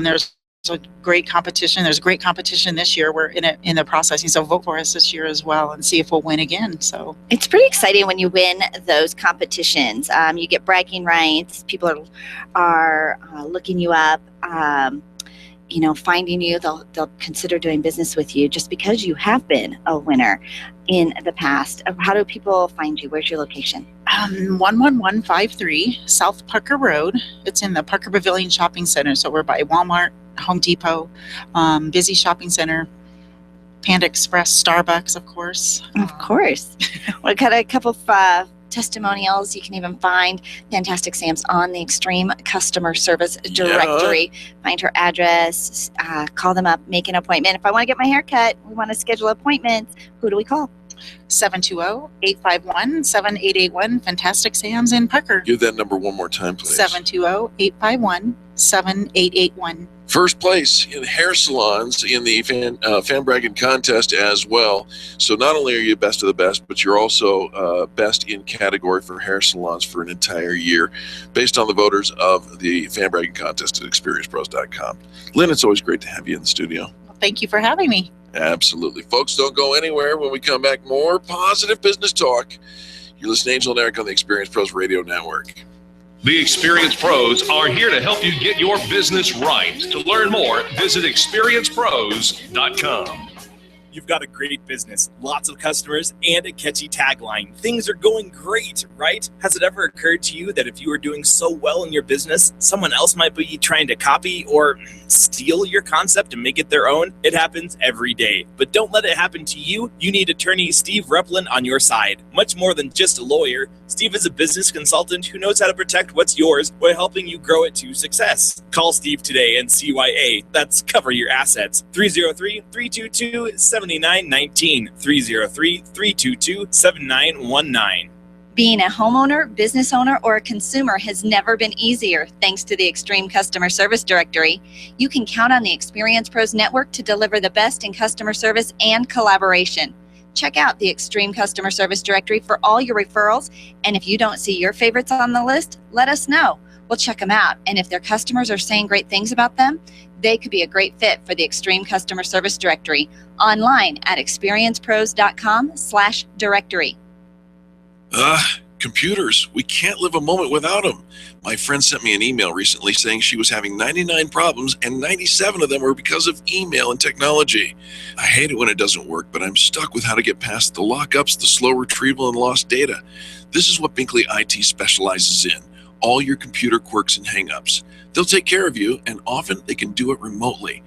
S17: There's a great competition. There's great competition this year. We're in the processing, so vote for us this year as well and see if we'll win again. So
S3: it's pretty exciting when you win those competitions. You get bragging rights. People are looking you up. Finding you. They'll consider doing business with you just because you have been a winner in the past. How do people find you? Where's your location?
S17: 11153 South Parker Road. It's in the Parker Pavilion Shopping Center. So we're by Walmart, Home Depot, busy shopping center, Panda Express, Starbucks, of course.
S3: Of course. We got a couple of testimonials. You can even find Fantastic Sam's on the Extreme Customer Service Directory. Find her address, call them up, make an appointment. If I want to get my hair cut, we want to schedule appointments, who do we call?
S17: 720-851-7881. Fantastic Sam's in Parker.
S2: Give that number one more time, please.
S17: 720-851-7881.
S2: First place in hair salons in the Fan Braggin contest as well. So not only are you best of the best, but you're also best in category for hair salons for an entire year, based on the voters of the Fan Braggin contest at ExperiencePros.com. Lynn, it's always great to have you in the studio.
S17: Well, thank you for having me.
S2: Absolutely. Folks, don't go anywhere. When we come back, more positive business talk. You're listening to Angel and Eric on the Experience Pros Radio Network.
S1: The Experience Pros are here to help you get your business right. To learn more, visit ExperiencePros.com.
S5: You've got a great business, lots of customers, and a catchy tagline. Things are going great, right? Has it ever occurred to you that if you are doing so well in your business, someone else might be trying to copy or steal your concept and make it their own? It happens every day. But don't let it happen to you. You need attorney Steve Replin on your side. Much more than just a lawyer, Steve is a business consultant who knows how to protect what's yours while helping you grow it to success. Call Steve today and CYA. That's Cover Your Assets. 303-322-7919. 303-322-7919.
S13: Being a homeowner, business owner, or a consumer has never been easier thanks to the Extreme Customer Service Directory. You can count on the Experience Pros Network to deliver the best in customer service and collaboration. Check out the Extreme Customer Service Directory for all your referrals, and if you don't see your favorites on the list, let us know. We'll check them out, and if their customers are saying great things about them, they could be a great fit for the Extreme Customer Service Directory. Online at experiencepros.com/directory.
S2: Computers. We can't live a moment without them. My friend sent me an email recently saying she was having 99 problems and 97 of them were because of email and technology. I hate it when it doesn't work, but I'm stuck with how to get past the lockups, the slow retrieval, and lost data. This is what Binkley IT specializes in. All your computer quirks and hangups. They'll take care of you, and often they can do it remotely.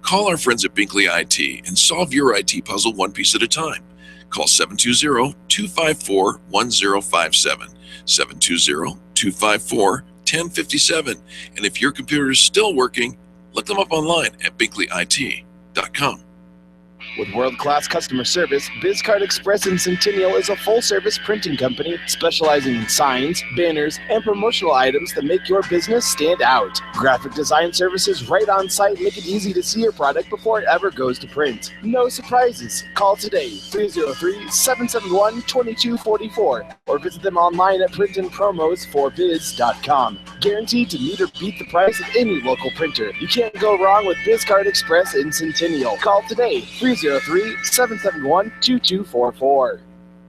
S2: Call our friends at Binkley IT and solve your IT puzzle one piece at a time. Call 720-254-1057, 720-254-1057. And if your computer is still working, look them up online at binkleyit.com.
S5: With world-class customer service, BizCard Express in Centennial is a full-service printing company specializing in signs, banners, and promotional items that make your business stand out. Graphic design services right on site make it easy to see your product before it ever goes to print. No surprises. Call today, 303-771-2244, or visit them online at printandpromosforbiz.com. Guaranteed to meet or beat the price of any local printer. You can't go wrong with BizCard Express in Centennial. Call today, 303-771-2244.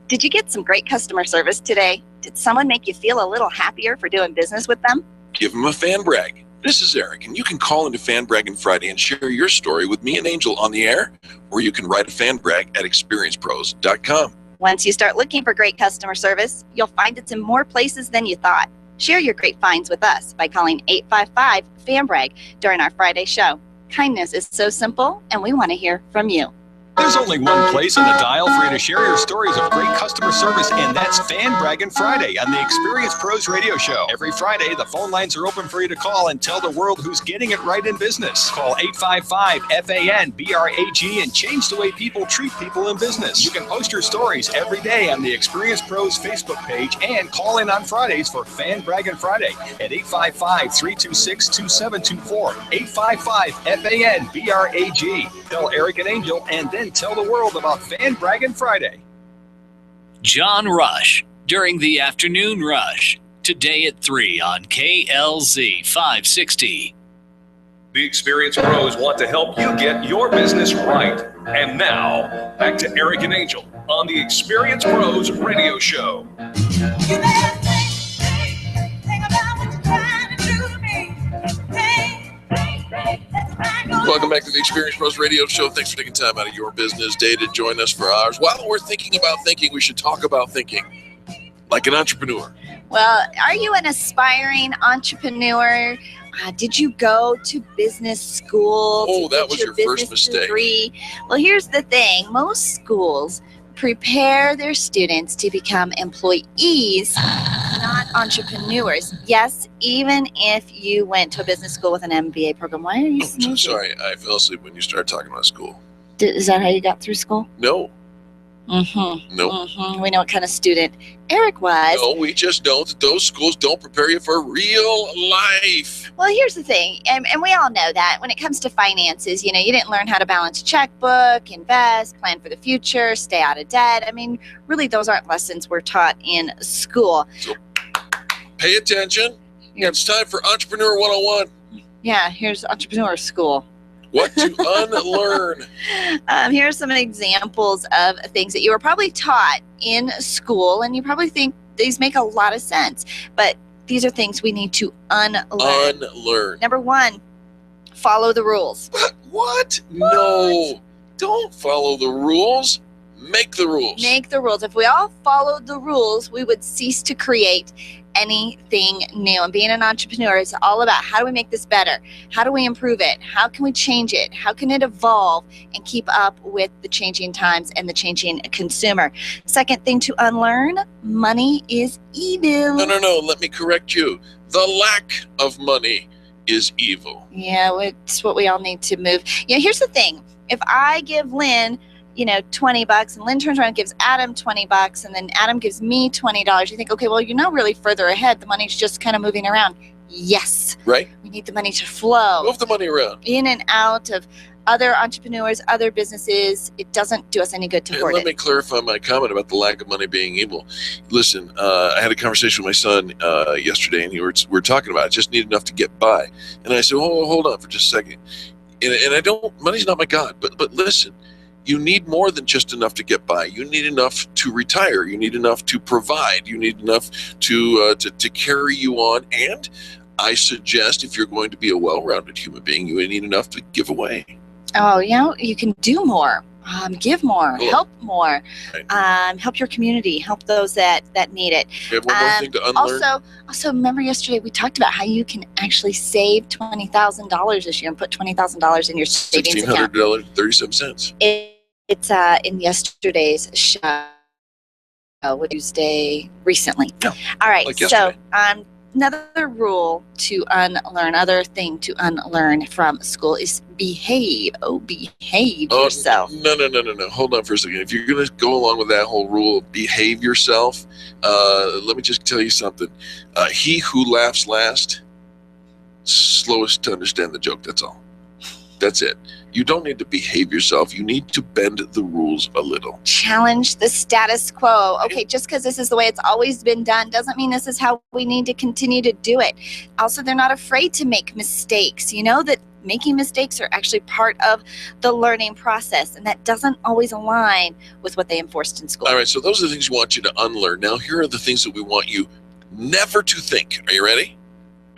S3: Did you get some great customer service today? Did someone make you feel a little happier for doing business with them?
S2: Give them a fan brag. This is Eric, and you can call into Fan Braggin Friday and share your story with me and Angel on the air, or you can write a fan brag at experiencepros.com.
S3: Once you start looking for great customer service, you'll find it's in more places than you thought. Share your great finds with us by calling 855-FAN-BRAG during our Friday show. Kindness is so simple, and we want to hear from you.
S6: There's only one place on the dial for you to share your stories of great customer service, and that's Fan Braggin Friday on the Experience Pros Radio Show. Every Friday, the phone lines are open for you to call and tell the world who's getting it right in business. Call 855-FAN-BRAG and change the way people treat people in business. You can post your stories every day on the Experience Pros Facebook page and call in on Fridays for Fan Braggin Friday at 855-326-2724. 855-FAN-BRAG. Tell Eric and Angel, and then tell the world about Fan Braggin Friday.
S4: John Rush during the afternoon rush. Today at 3 on KLZ 560.
S1: The Experience Pros want to help you get your business right. And now, back to Eric and Angel on the Experience Pros Radio Show.
S2: Welcome back to the Experience Pros Radio Show. Thanks for taking time out of your business day to join us for ours. While we're thinking about thinking, we should talk about thinking like an entrepreneur.
S3: Well, are you an aspiring entrepreneur? Did you go to business school?
S2: Oh, that was your first mistake.
S3: Degree? Well, here's the thing. Most schools prepare their students to become employees, not entrepreneurs. Yes, even if you went to a business school with an MBA program. Why are you sneezing?
S2: Sorry, I fell asleep when you started talking about school.
S3: Is that how you got through school?
S2: No.
S3: Mm-hmm.
S2: Nope.
S3: Mm-hmm. We know what kind of student Eric was.
S2: No, we just know that those schools don't prepare you for real life.
S3: Well, here's the thing, and we all know that when it comes to finances, you didn't learn how to balance a checkbook, invest, plan for the future, stay out of debt. I mean, really, those aren't lessons we're taught in school.
S2: So pay attention. It's time for Entrepreneur 101.
S3: Yeah, here's Entrepreneur School.
S2: What to unlearn.
S3: Here's some examples of things that you were probably taught in school, and you probably think these make a lot of sense, but these are things we need to unlearn.
S2: Unlearn.
S3: Number one, follow the rules.
S2: What? No. Don't follow the rules. Make the rules.
S3: Make the rules. If we all followed the rules, we would cease to create anything new. And being an entrepreneur is all about how do we make this better? How do we improve it? How can we change it? How can it evolve and keep up with the changing times and the changing consumer? Second thing to unlearn, money is evil.
S2: No. Let me correct you. The lack of money is evil.
S3: Yeah, it's what we all need to move. Here's the thing. If I give Lynn $20 and Lynn turns around and gives Adam $20 and then Adam gives me $20, you think, okay, well, you're not really further ahead. The money's just kind of moving around. Yes.
S2: Right.
S3: We need the money to flow.
S2: Move the money around.
S3: In and out of other entrepreneurs, other businesses. It doesn't do us any good to hoard
S2: Let
S3: it.
S2: me clarify my comment about the lack of money being evil. Listen, I had a conversation with my son yesterday, and we're talking about it. Just need enough to get by. And I said, hold on for just a second. And money's not my God, but listen. You need more than just enough to get by. You need enough to retire. You need enough to provide. You need enough to carry you on. And I suggest if you're going to be a well-rounded human being, you need enough to give away.
S3: Oh, you can do more. Give more.
S2: Cool.
S3: Help more.
S2: Right.
S3: Help your community. Help those that need it.
S2: We have one more thing to unlearn.
S3: Also, remember yesterday we talked about how you can actually save $20,000 this year and put $20,000 in your savings account.
S2: $1,600.37.
S3: It's in yesterday's show. Tuesday recently.
S2: No,
S3: all right.
S2: like
S3: So another rule to unlearn, other thing to unlearn from school is behave. Behave yourself.
S2: No. Hold on for a second. If you're going to go along with that whole rule of behave yourself, let me just tell you something. He who laughs last, slowest to understand the joke. That's all. That's it. You don't need to behave yourself. You need to bend the rules a little.
S3: Challenge the status quo. Okay, just because this is the way it's always been done doesn't mean this is how we need to continue to do it. Also, they're not afraid to make mistakes. You know that making mistakes are actually part of the learning process, and that doesn't always align with what they enforced in school.
S2: All right, so those are the things we want you to unlearn. Now, here are the things that we want you never to think. Are you ready?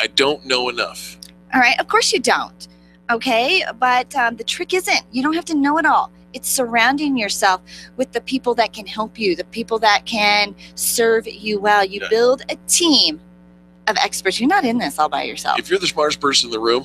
S2: I don't know enough.
S3: All right, of course you don't. Okay, but the trick isn't, you don't have to know it all. It's surrounding yourself with the people that can help you, the people that can serve you well. You build a team of experts. You're not in this all by yourself.
S2: If you're the smartest person in the room,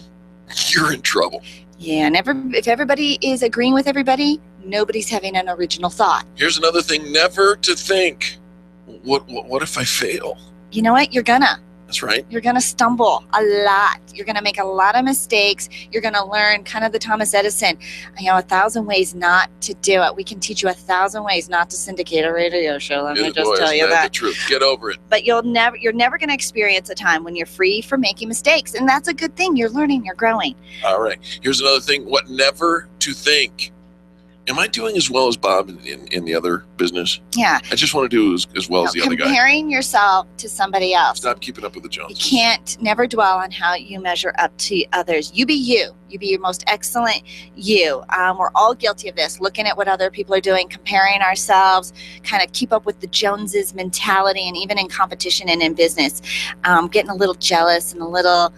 S2: you're in trouble.
S3: Yeah, and if everybody is agreeing with everybody, nobody's having an original thought.
S2: Here's another thing, never to think, what if I fail?
S3: You know what? You're gonna.
S2: That's right.
S3: You're going to stumble a lot. You're going to make a lot of mistakes. You're going to learn kind of the Thomas Edison, 1,000 ways not to do it. We can teach you 1,000 ways not to syndicate a radio show. Let me just tell you that.
S2: The truth. Get over it.
S3: But you're never going to experience a time when you're free from making mistakes. And that's a good thing. You're learning, you're growing.
S2: All right. Here's another thing, what never to think. Am I doing as well as Bob in the other business?
S3: Yeah.
S2: I just want to do as well as the other guy.
S3: Comparing yourself to somebody else.
S2: Stop keeping up with the Joneses.
S3: You can't never dwell on how you measure up to others. You be you. You be your most excellent you. We're all guilty of this, looking at what other people are doing, comparing ourselves, kind of keep up with the Joneses mentality, and even in competition and in business, getting a little jealous and a little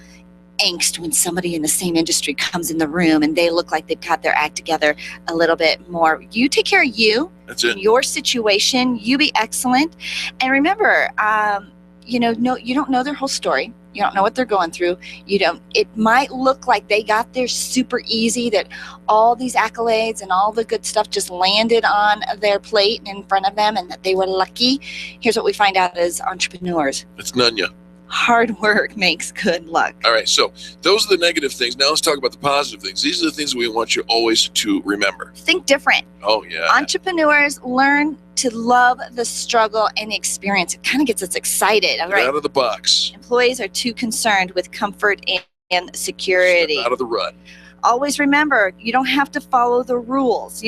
S3: angst when somebody in the same industry comes in the room and they look like they've got their act together a little bit more. You take care of you.
S2: That's it.
S3: In your situation, you be excellent. And remember, you don't know their whole story. You don't know what they're going through. It might look like they got there super easy, that all these accolades and all the good stuff just landed on their plate in front of them and that they were lucky. Here's what we find out as entrepreneurs.
S2: It's none ya.
S3: Hard work makes good luck.
S2: All right, so those are the negative things. Now let's talk about the positive things. These are the things we want you always to remember.
S3: Think different.
S2: Oh, yeah.
S3: Entrepreneurs learn to love the struggle and the experience. It kind of gets us excited. All right.
S2: Out of the box.
S3: Employees are too concerned with comfort and security.
S2: Step out of the rut.
S3: Always remember, you don't have to follow the rules.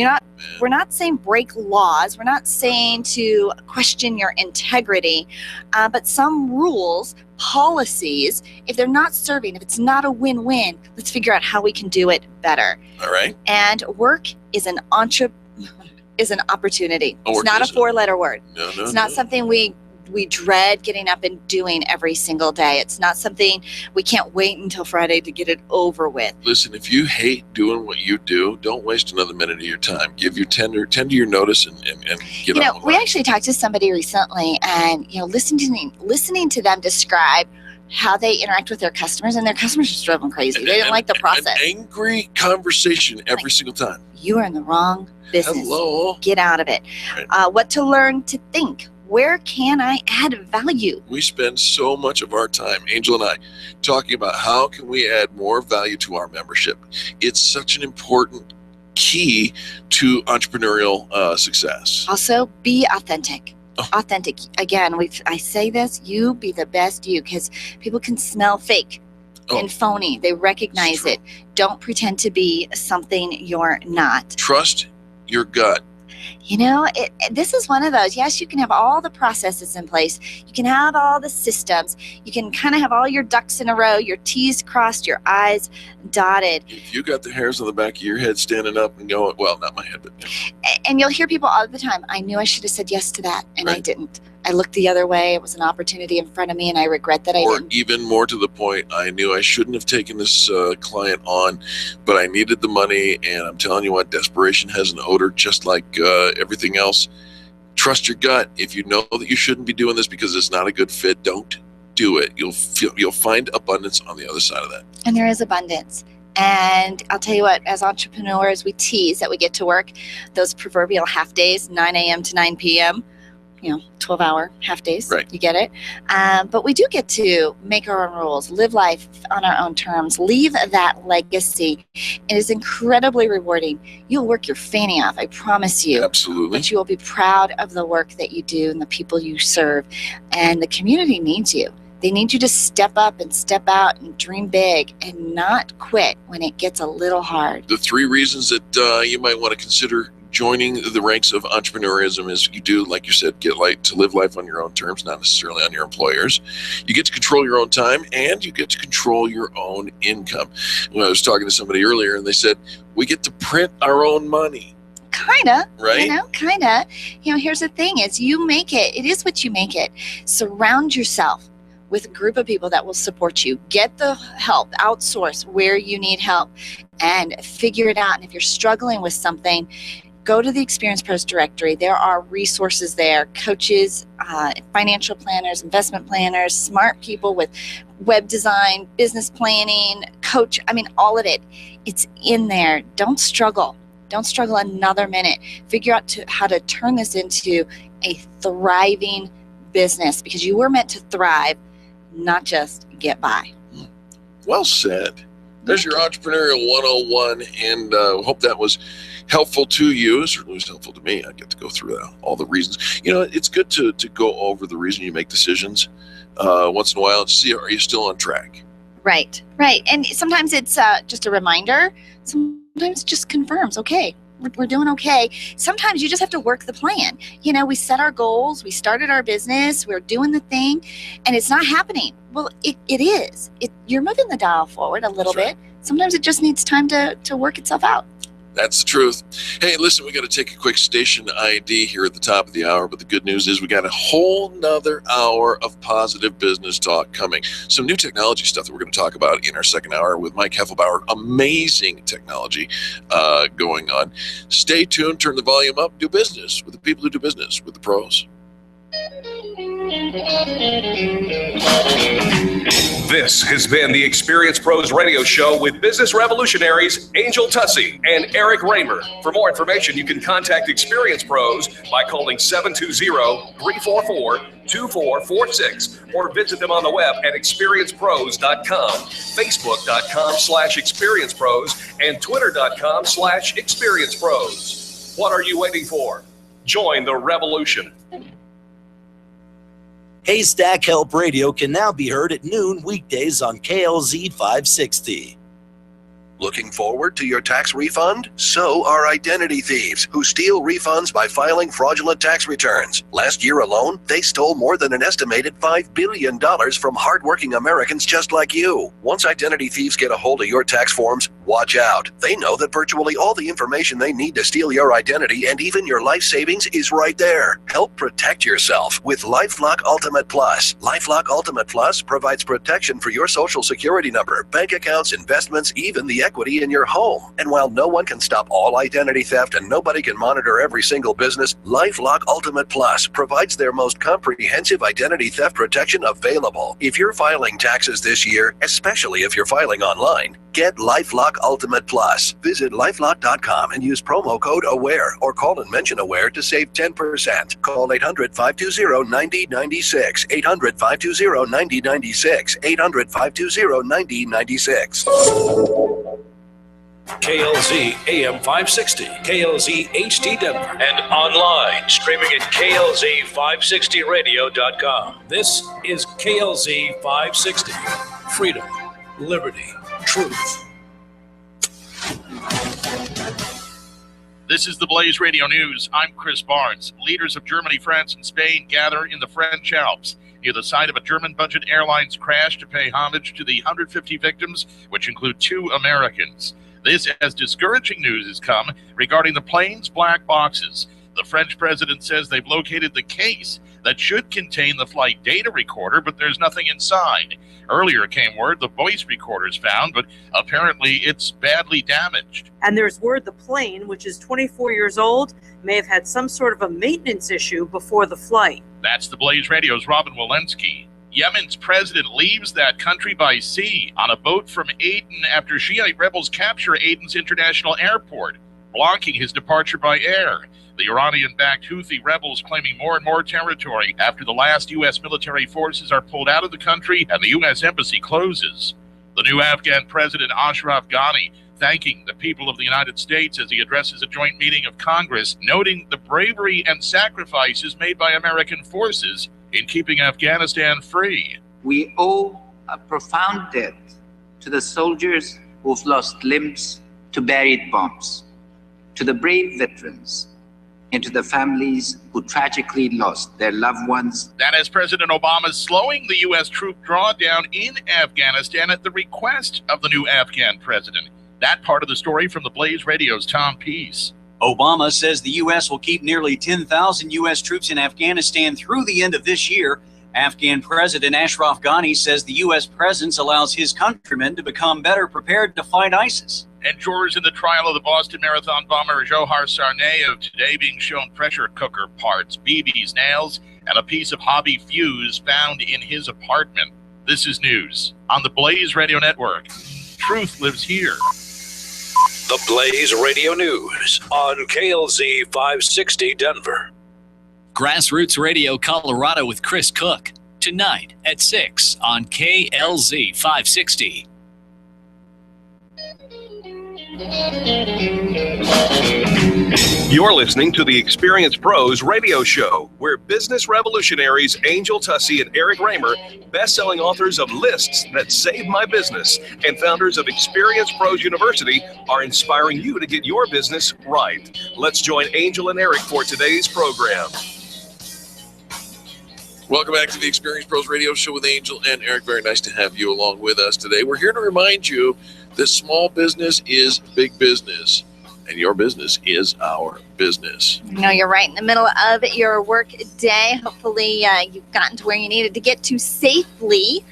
S3: We're not saying break laws. We're not saying to question your integrity. But some rules, policies, if they're not serving, if it's not a win-win, let's figure out how we can do it better.
S2: All right.
S3: And work is an opportunity.
S2: Oh,
S3: it's not a four-letter word.
S2: No,
S3: it's not something we we dread getting up and doing every single day. It's not something we can't wait until Friday to get it over with.
S2: Listen, if you hate doing what you do, don't waste another minute of your time. Give your tender your notice and get on with
S3: We
S2: it.
S3: actually talked to somebody recently, and listening to them describe how they interact with their customers, and their customers just drove them crazy. They didn't like the process.
S2: An angry conversation every single time.
S3: You are in the wrong business.
S2: Hello.
S3: Get out of it.
S2: Right.
S3: What to learn to think. Where can I add value?
S2: We spend so much of our time, Angel and I, talking about how can we add more value to our membership. It's such an important key to entrepreneurial success.
S3: Also, be authentic. Authentic. Again, I say this, you be the best you, because people can smell fake and phony. They recognize it. Don't pretend to be something you're not.
S2: Trust your gut.
S3: This is one of those. Yes, you can have all the processes in place. You can have all the systems. You can kind of have all your ducks in a row, your T's crossed, your I's dotted.
S2: If you got the hairs on the back of your head standing up and going, well, not my head, but
S3: And you'll hear people all the time, I knew I should have said yes to that, and I didn't. I looked the other way. It was an opportunity in front of me, and I regret that I didn't.
S2: Or even more to the point, I knew I shouldn't have taken this client on, but I needed the money, and I'm telling you what, desperation has an odor just like everything else. Trust your gut. If you know that you shouldn't be doing this because it's not a good fit, don't do it. You'll find abundance on the other side of that.
S3: And there is abundance. And I'll tell you what, as entrepreneurs, we tease that we get to work those proverbial half days, 9 a.m. to 9 p.m., 12-hour half days.
S2: Right.
S3: You get it? But we do get to make our own rules, live life on our own terms, leave that legacy. It is incredibly rewarding. You'll work your fanny off, I promise you.
S2: Absolutely.
S3: But you will be proud of the work that you do and the people you serve. And the community needs you. They need you to step up and step out and dream big and not quit when it gets a little hard.
S2: The 3 reasons that you might want to consider joining the ranks of entrepreneurism is you do, like you said, to live life on your own terms, not necessarily on your employers. You get to control your own time, and you get to control your own income. When I was talking to somebody earlier, and they said, we get to print our own money.
S3: Kinda.
S2: Right?
S3: Kinda. Here's the thing is you make it. It is what you make it. Surround yourself with a group of people that will support you. Get the help, outsource where you need help, and figure it out. And if you're struggling with something, go to the Experience Pros directory. There are resources there, coaches, financial planners, investment planners, smart people with web design, business planning, coach. All of it. It's in there. Don't struggle. Don't struggle another minute. Figure out how to turn this into a thriving business, because you were meant to thrive, not just get by.
S2: Well said. There's your Entrepreneurial 101, and hope that was helpful to you. It certainly was helpful to me. I get to go through all the reasons. It's good to go over the reason you make decisions once in a while and see, are you still on track?
S3: Right. And sometimes it's just a reminder. Sometimes it just confirms, okay, we're doing okay. Sometimes you just have to work the plan. We set our goals, we started our business, we're doing the thing, and it's not happening. Well, it is. You're moving the dial forward a little bit. Sometimes it just needs time to work itself out.
S2: That's the truth. Hey, listen, we got to take a quick station ID here at the top of the hour, but the good news is we got a whole nother hour of positive business talk coming. Some new technology stuff that we're going to talk about in our second hour with Mike Heflebower. Amazing technology going on. Stay tuned, turn the volume up, do business with the people who do business with the pros.
S1: This has been the Experience Pros Radio Show with business revolutionaries Angel Tussey and Eric Raymer. For more information, you can contact Experience Pros by calling 720-344-2446 or visit them on the web at experiencepros.com, facebook.com/experiencepros, and twitter.com/experiencepros. What are you waiting for? Join the revolution.
S18: Haystack Help Radio can now be heard at noon weekdays on KLZ 560.
S14: Looking forward to your tax refund? So are identity thieves who steal refunds by filing fraudulent tax returns. Last year alone, they stole more than an estimated $5 billion from hardworking Americans just like you. Once identity thieves get a hold of your tax forms,
S7: Watch out. They know that virtually all the information they need to steal your identity and even your life savings is right there. Help protect yourself with LifeLock Ultimate Plus. LifeLock Ultimate Plus provides protection for your social security number, bank accounts, investments, even the equity in your home. And while no one can stop all identity theft and nobody can monitor every single business, LifeLock Ultimate Plus provides their most comprehensive identity theft protection available. If you're filing taxes this year, especially if you're filing online, get LifeLock Ultimate Plus. Visit lifelock.com and use promo code AWARE or call and mention AWARE to save 10%. Call 800-520-9096. 800-520-9096. 800-520-9096.
S8: KLZ AM 560, KLZ HD Denver, and online streaming at KLZ560radio.com. This is KLZ 560. Freedom, liberty, truth.
S19: This is the Blaze Radio News. I'm Chris Barnes. Leaders of Germany, France, and Spain gather in the French Alps near the site of a German budget airlines crash to pay homage to the 150 victims, which include 2 Americans. This as discouraging news has come regarding the plane's black boxes. The French president says they've located the case that should contain the flight data recorder, but there's nothing inside. Earlier came word the voice recorder's found, but apparently it's badly damaged.
S20: And there's word the plane, which is 24 years old, may have had some sort of a maintenance issue before the flight.
S19: That's the Blaze Radio's Robin Walensky. Yemen's president leaves that country by sea on a boat from Aden after Shiite rebels capture Aden's international airport, blocking his departure by air. The Iranian-backed Houthi rebels claiming more and more territory after the last U.S. military forces are pulled out of the country and the U.S. embassy closes. The new Afghan president, Ashraf Ghani, thanking the people of the United States as he addresses a joint meeting of Congress, noting the bravery and sacrifices made by American forces in keeping Afghanistan free.
S21: We owe a profound debt to the soldiers who've lost limbs to buried bombs, to the brave veterans, and to the families who tragically lost their loved ones.
S19: That as President Obama is slowing the U.S. troop drawdown in Afghanistan at the request of the new Afghan president. That part of the story from the Blaze Radio's Tom Peace.
S22: Obama says the U.S. will keep nearly 10,000 U.S. troops in Afghanistan through the end of this year. Afghan President Ashraf Ghani says the U.S. presence allows his countrymen to become better prepared to fight ISIS.
S19: And jurors in the trial of the Boston Marathon bomber Johar Sarnaev today being shown pressure cooker parts, BB's nails, and a piece of hobby fuse found in his apartment. This is news on the Blaze Radio Network. Truth lives here.
S8: The Blaze Radio News on KLZ 560 Denver.
S4: Grassroots Radio Colorado with Chris Cook. Tonight at 6 on KLZ 560.
S1: You're listening to the Experience Pros radio show, where business revolutionaries Angel Tussey and Eric Raymer, best-selling authors of Lists That Saved My Business, and founders of Experience Pros University, are inspiring you to get your business right. Let's join Angel and Eric for today's program.
S2: Welcome back to the Experience Pros Radio Show with Angel and Eric. Very nice to have you along with us today. We're here to remind you that small business is big business, and your business is our business.
S3: You know, you're right in the middle of your work day. Hopefully you've gotten to where you needed to get to safely.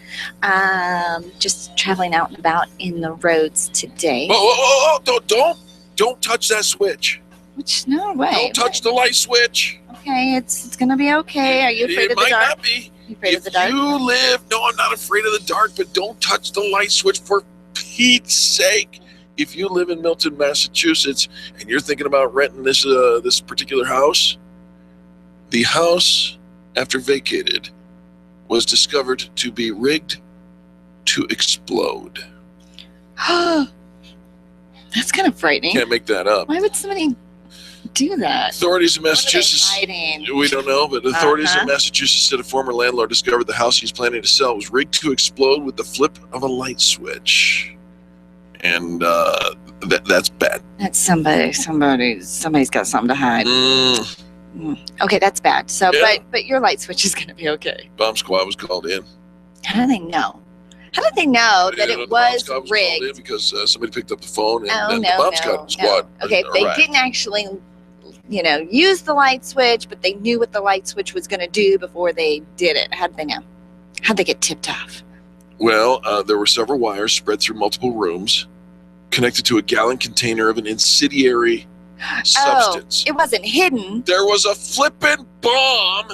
S3: Just traveling out and about in the roads today.
S2: Don't touch that switch.
S3: Which, no way.
S2: Don't touch the light switch.
S3: Okay, it's going to be okay. Are you afraid of the dark?
S2: It might not be.
S3: You afraid of the dark?
S2: No, I'm not afraid of the dark, but don't touch the light switch for Pete's sake. If you live in Milton, Massachusetts, and you're thinking about renting this particular house, the house, after vacated, was discovered to be rigged to explode.
S3: That's kind of frightening.
S2: Can't make that up.
S3: Why would somebody do that?
S2: Authorities in Massachusetts, we don't know, but authorities in Massachusetts said a former landlord discovered the house he's planning to sell was rigged to explode with the flip of a light switch. And that's bad.
S3: That's somebody's got something to hide. Okay, that's bad. So, yeah. but your light switch is going to be okay.
S2: Bomb squad was called in.
S3: How do they know? How did they know that
S2: The
S3: it
S2: bomb
S3: was
S2: squad called
S3: rigged?
S2: in because somebody picked up the phone and
S3: Oh,
S2: then
S3: no,
S2: the bomb squad
S3: Okay, they
S2: arrived.
S3: didn't actually, use the light switch, but they knew what the light switch was going to do before they did it. How did they know? How'd they get tipped off?
S2: Well, there were several wires spread through multiple rooms, connected to a gallon container of an incendiary substance.
S3: Oh, it wasn't hidden.
S2: There was a flippin' bomb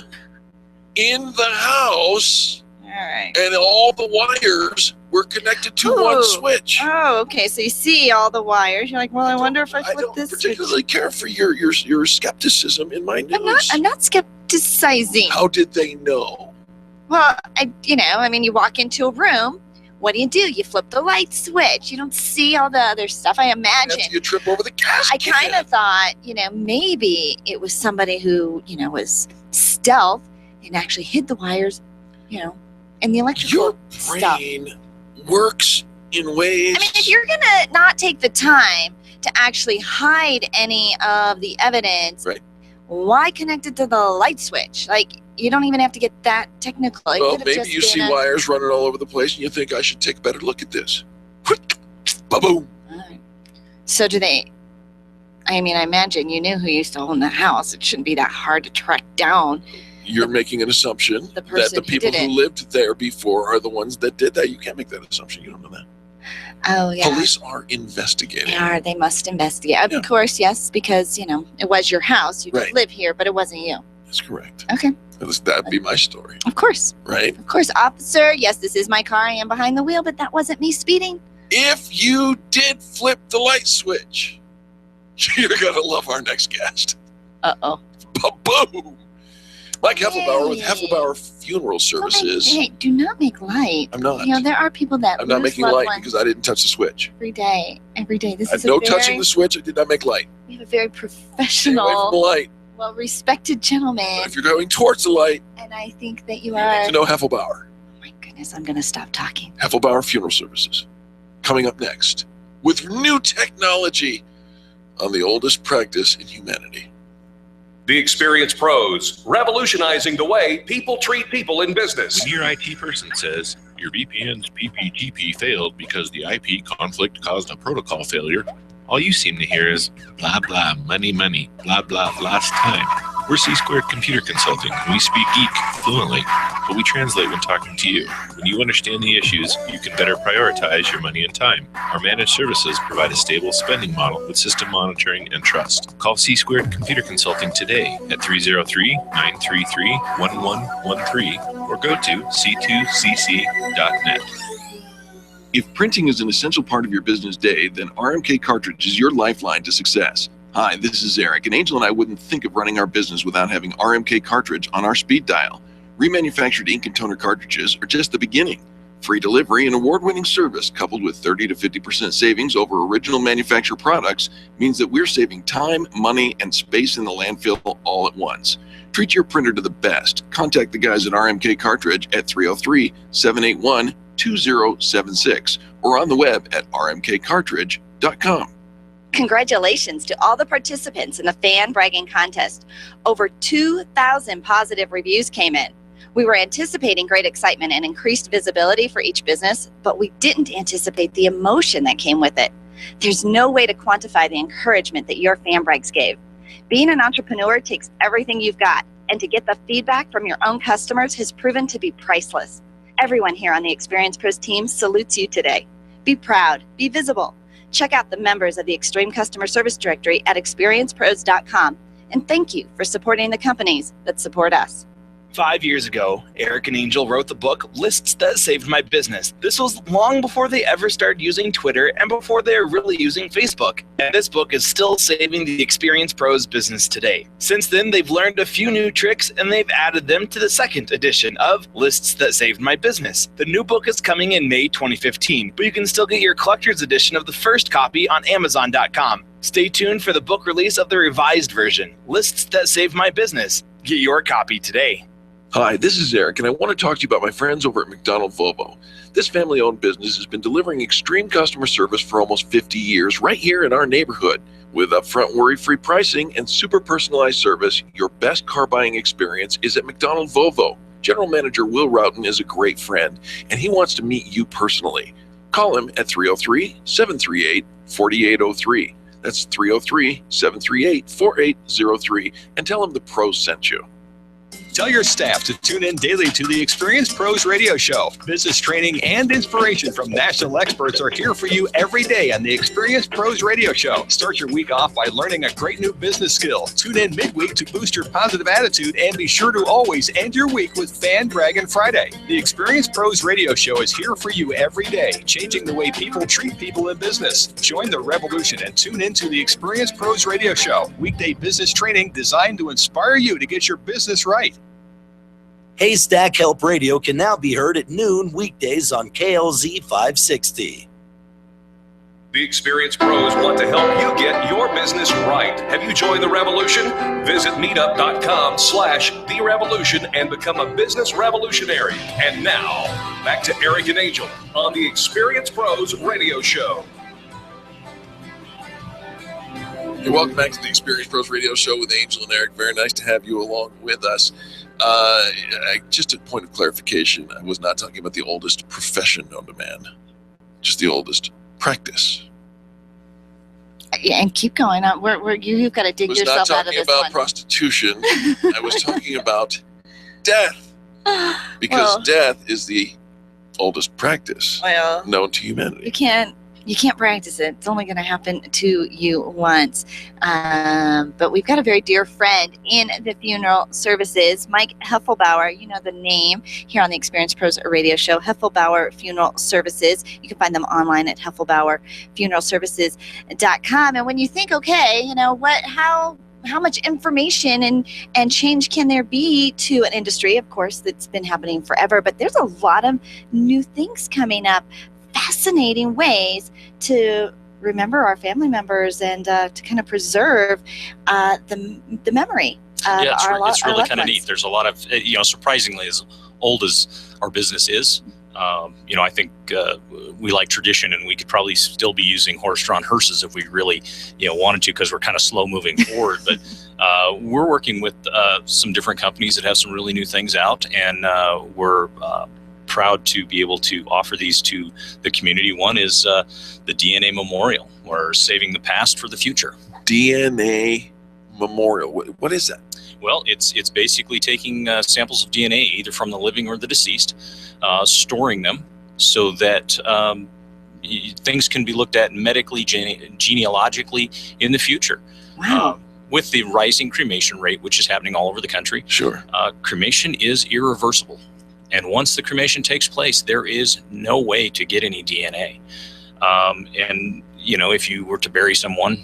S2: in the house,
S3: All right.
S2: and all the wires were connected to one switch.
S3: Oh, okay. So you see all the wires. You're like, well, I wonder if I flip this switch.
S2: Particularly care for your skepticism in my news.
S3: I'm not skepticizing.
S2: How did they know?
S3: Well, you walk into a room. What do? You flip the light switch. You don't see all the other stuff. I imagine.
S2: After you trip over the gas
S3: I
S2: can.
S3: kind of thought, maybe it was somebody who, was stealth and actually hid the wires, and the electrical
S2: Your
S3: stuff.
S2: brain works in ways.
S3: I mean, if you're going to not take the time to actually hide any of the evidence,
S2: right.
S3: Why connect it to the light switch? Like, you don't even have to get that technical. It
S2: Well,
S3: could have
S2: maybe
S3: just
S2: you
S3: been
S2: see
S3: a-
S2: wires running all over the place, and you think I should take a better look at this. Ba-boom.
S3: So do they? I imagine you knew who used to own the house. It shouldn't be that hard to track down.
S2: You're making an assumption that
S3: person
S2: the
S3: who
S2: people
S3: did
S2: who
S3: it.
S2: lived there before are the ones that did that. You can't make that assumption. You don't know that.
S3: Oh, yeah.
S2: Police are investigating.
S3: They must investigate. Of course, yes, because, it was your house. You could
S2: Right.
S3: live here, but it wasn't you.
S2: That's correct.
S3: Okay.
S2: That'd be my story,
S3: Of course.
S2: right?
S3: Of course, officer. Yes, this is my car. I am behind the wheel, but that wasn't me speeding.
S2: If you did flip the light switch, you're going to love our next guest.
S3: Uh-oh.
S2: Ba-boom. Mike Heflebower with Heflebower Funeral Services.
S3: Hey, do not make light.
S2: I'm not.
S3: There are people that
S2: I'm not
S3: lose
S2: making
S3: loved
S2: light
S3: ones
S2: because I didn't touch the switch.
S3: every day. Every day. This
S2: I
S3: is
S2: had no
S3: a very,
S2: touching the switch. I did not make light.
S3: we have a very
S2: Stay away from the
S3: professional,
S2: light.
S3: well-respected gentleman,
S2: If you're going towards the light,
S3: and I think that you
S2: you need
S3: are.
S2: to know Heflebower.
S3: Goodness, I'm going to stop talking.
S2: Heflebower Funeral Services. Coming up next with new technology on the oldest practice in humanity.
S1: The Experienced Pros, revolutionizing the way people treat people in business.
S10: When your IT person says your VPN's PPTP failed because the IP conflict caused a protocol failure, all you seem to hear is blah, blah, money, blah, blah, last time. We're C-Squared Computer Consulting, and we speak geek fluently, but we translate when talking to you. When you understand the issues, you can better prioritize your money and time. Our managed services provide a stable spending model with system monitoring and trust. Call C-Squared Computer Consulting today at 303-933-1113 or go to c2cc.net.
S2: If printing is an essential part of your business day, then RMK Cartridge is your lifeline to success. Hi, this is Eric, and Angel and I wouldn't think of running our business without having RMK Cartridge on our speed dial. Remanufactured ink and toner cartridges are just the beginning. Free delivery and award-winning service coupled with 30 to 50% savings over original manufacturer products means that we're saving time, money, and space in the landfill all at once. Treat your printer to the best. Contact the guys at RMK Cartridge at 303-781-2076 or on the web at rmkcartridge.com.
S3: Congratulations to all the participants in the Fan Bragging Contest. Over 2,000 positive reviews came in. We were anticipating great excitement and increased visibility for each business, but we didn't anticipate the emotion that came with it. There's no way to quantify the encouragement that your fan brags gave. Being an entrepreneur takes everything you've got, and to get the feedback from your own customers has proven to be priceless. Everyone here on the Experienced Pros team salutes you today. Be proud, be visible. Check out the members of the Extreme Customer Service Directory at experiencepros.com, and thank you for supporting the companies that support us.
S5: 5 years ago, Eric and Angel wrote the book Lists That Saved My Business. This was long before they ever started using Twitter and before they were really using Facebook. And this book is still saving the Experienced Pros business today. Since then, they've learned a few new tricks and they've added them to the second edition of Lists That Saved My Business. The new book is coming in May 2015, but you can still get your collector's edition of the first copy on Amazon.com. Stay tuned for the book release of the revised version, Lists That Saved My Business. Get your copy today.
S2: Hi, this is Eric, and I want to talk to you about my friends over at McDonald Volvo. This family-owned business has been delivering extreme customer service for almost 50 years right here in our neighborhood. With upfront worry-free pricing and super personalized service, your best car buying experience is at McDonald Volvo. General Manager Will Roughton is a great friend, and he wants to meet you personally. Call him at 303-738-4803. That's 303-738-4803, and tell him the pros sent you.
S6: Tell your staff to tune in daily to the Experience Pros Radio Show. Business training and inspiration from national experts are here for you every day on the Experience Pros Radio Show. Start your week off by learning a great new business skill. Tune in midweek to boost your positive attitude, and be sure to always end your week with Fan Braggin Friday. The Experience Pros Radio Show is here for you every day, changing the way people treat people in business. Join the revolution and tune in to the Experience Pros Radio Show. Weekday business training designed to inspire you to get your business right.
S18: Haystack Help Radio can now be heard at noon weekdays on KLZ 560.
S1: The experienced pros want to help you get your business right. Have you joined the revolution? Visit meetup.com/therevolution and become a business revolutionary. And now, back to Eric and Angel on the Experienced Pros Radio Show.
S2: Hey, welcome back to the Experienced Pros Radio Show with Angel and Eric. Very nice to have you along with us. Just a point of clarification, I was not talking about the oldest profession known to man, just the oldest practice.
S3: Yeah, and keep going. You've got to dig yourself out of this one.
S2: I was not talking about prostitution. I was talking about death, because death is the oldest practice known to humanity.
S3: You can't practice it. It's only going to happen to you once. But we've got a very dear friend in the funeral services, Mike Heflebower. You know the name here on the Experience Pros Radio Show, Heflebower Funeral Services. You can find them online at heflebowerfuneralservices.com. And when you think, okay, you know what, how much information and change can there be to an industry, of course, that's been happening forever, but there's a lot of new things coming up. Fascinating ways to remember our family members and to kind of preserve the memory of
S11: it's really
S3: loved
S11: kind of
S3: ones.
S11: neat. There's a lot of, surprisingly, as old as our business is, I think we like tradition, and we could probably still be using horse-drawn hearses if we really, wanted to, because we're kind of slow moving forward. But we're working with some different companies that have some really new things out, and we're proud to be able to offer these to the community. One is the DNA Memorial. We're saving the past for the future.
S2: DNA Memorial. What is that?
S11: Well, it's basically taking samples of DNA, either from the living or the deceased, storing them so that things can be looked at medically, genealogically in the future.
S3: Wow.
S11: With the rising cremation rate, which is happening all over the country,
S2: sure,
S11: cremation is irreversible. And once the cremation takes place, there is no way to get any DNA. If you were to bury someone,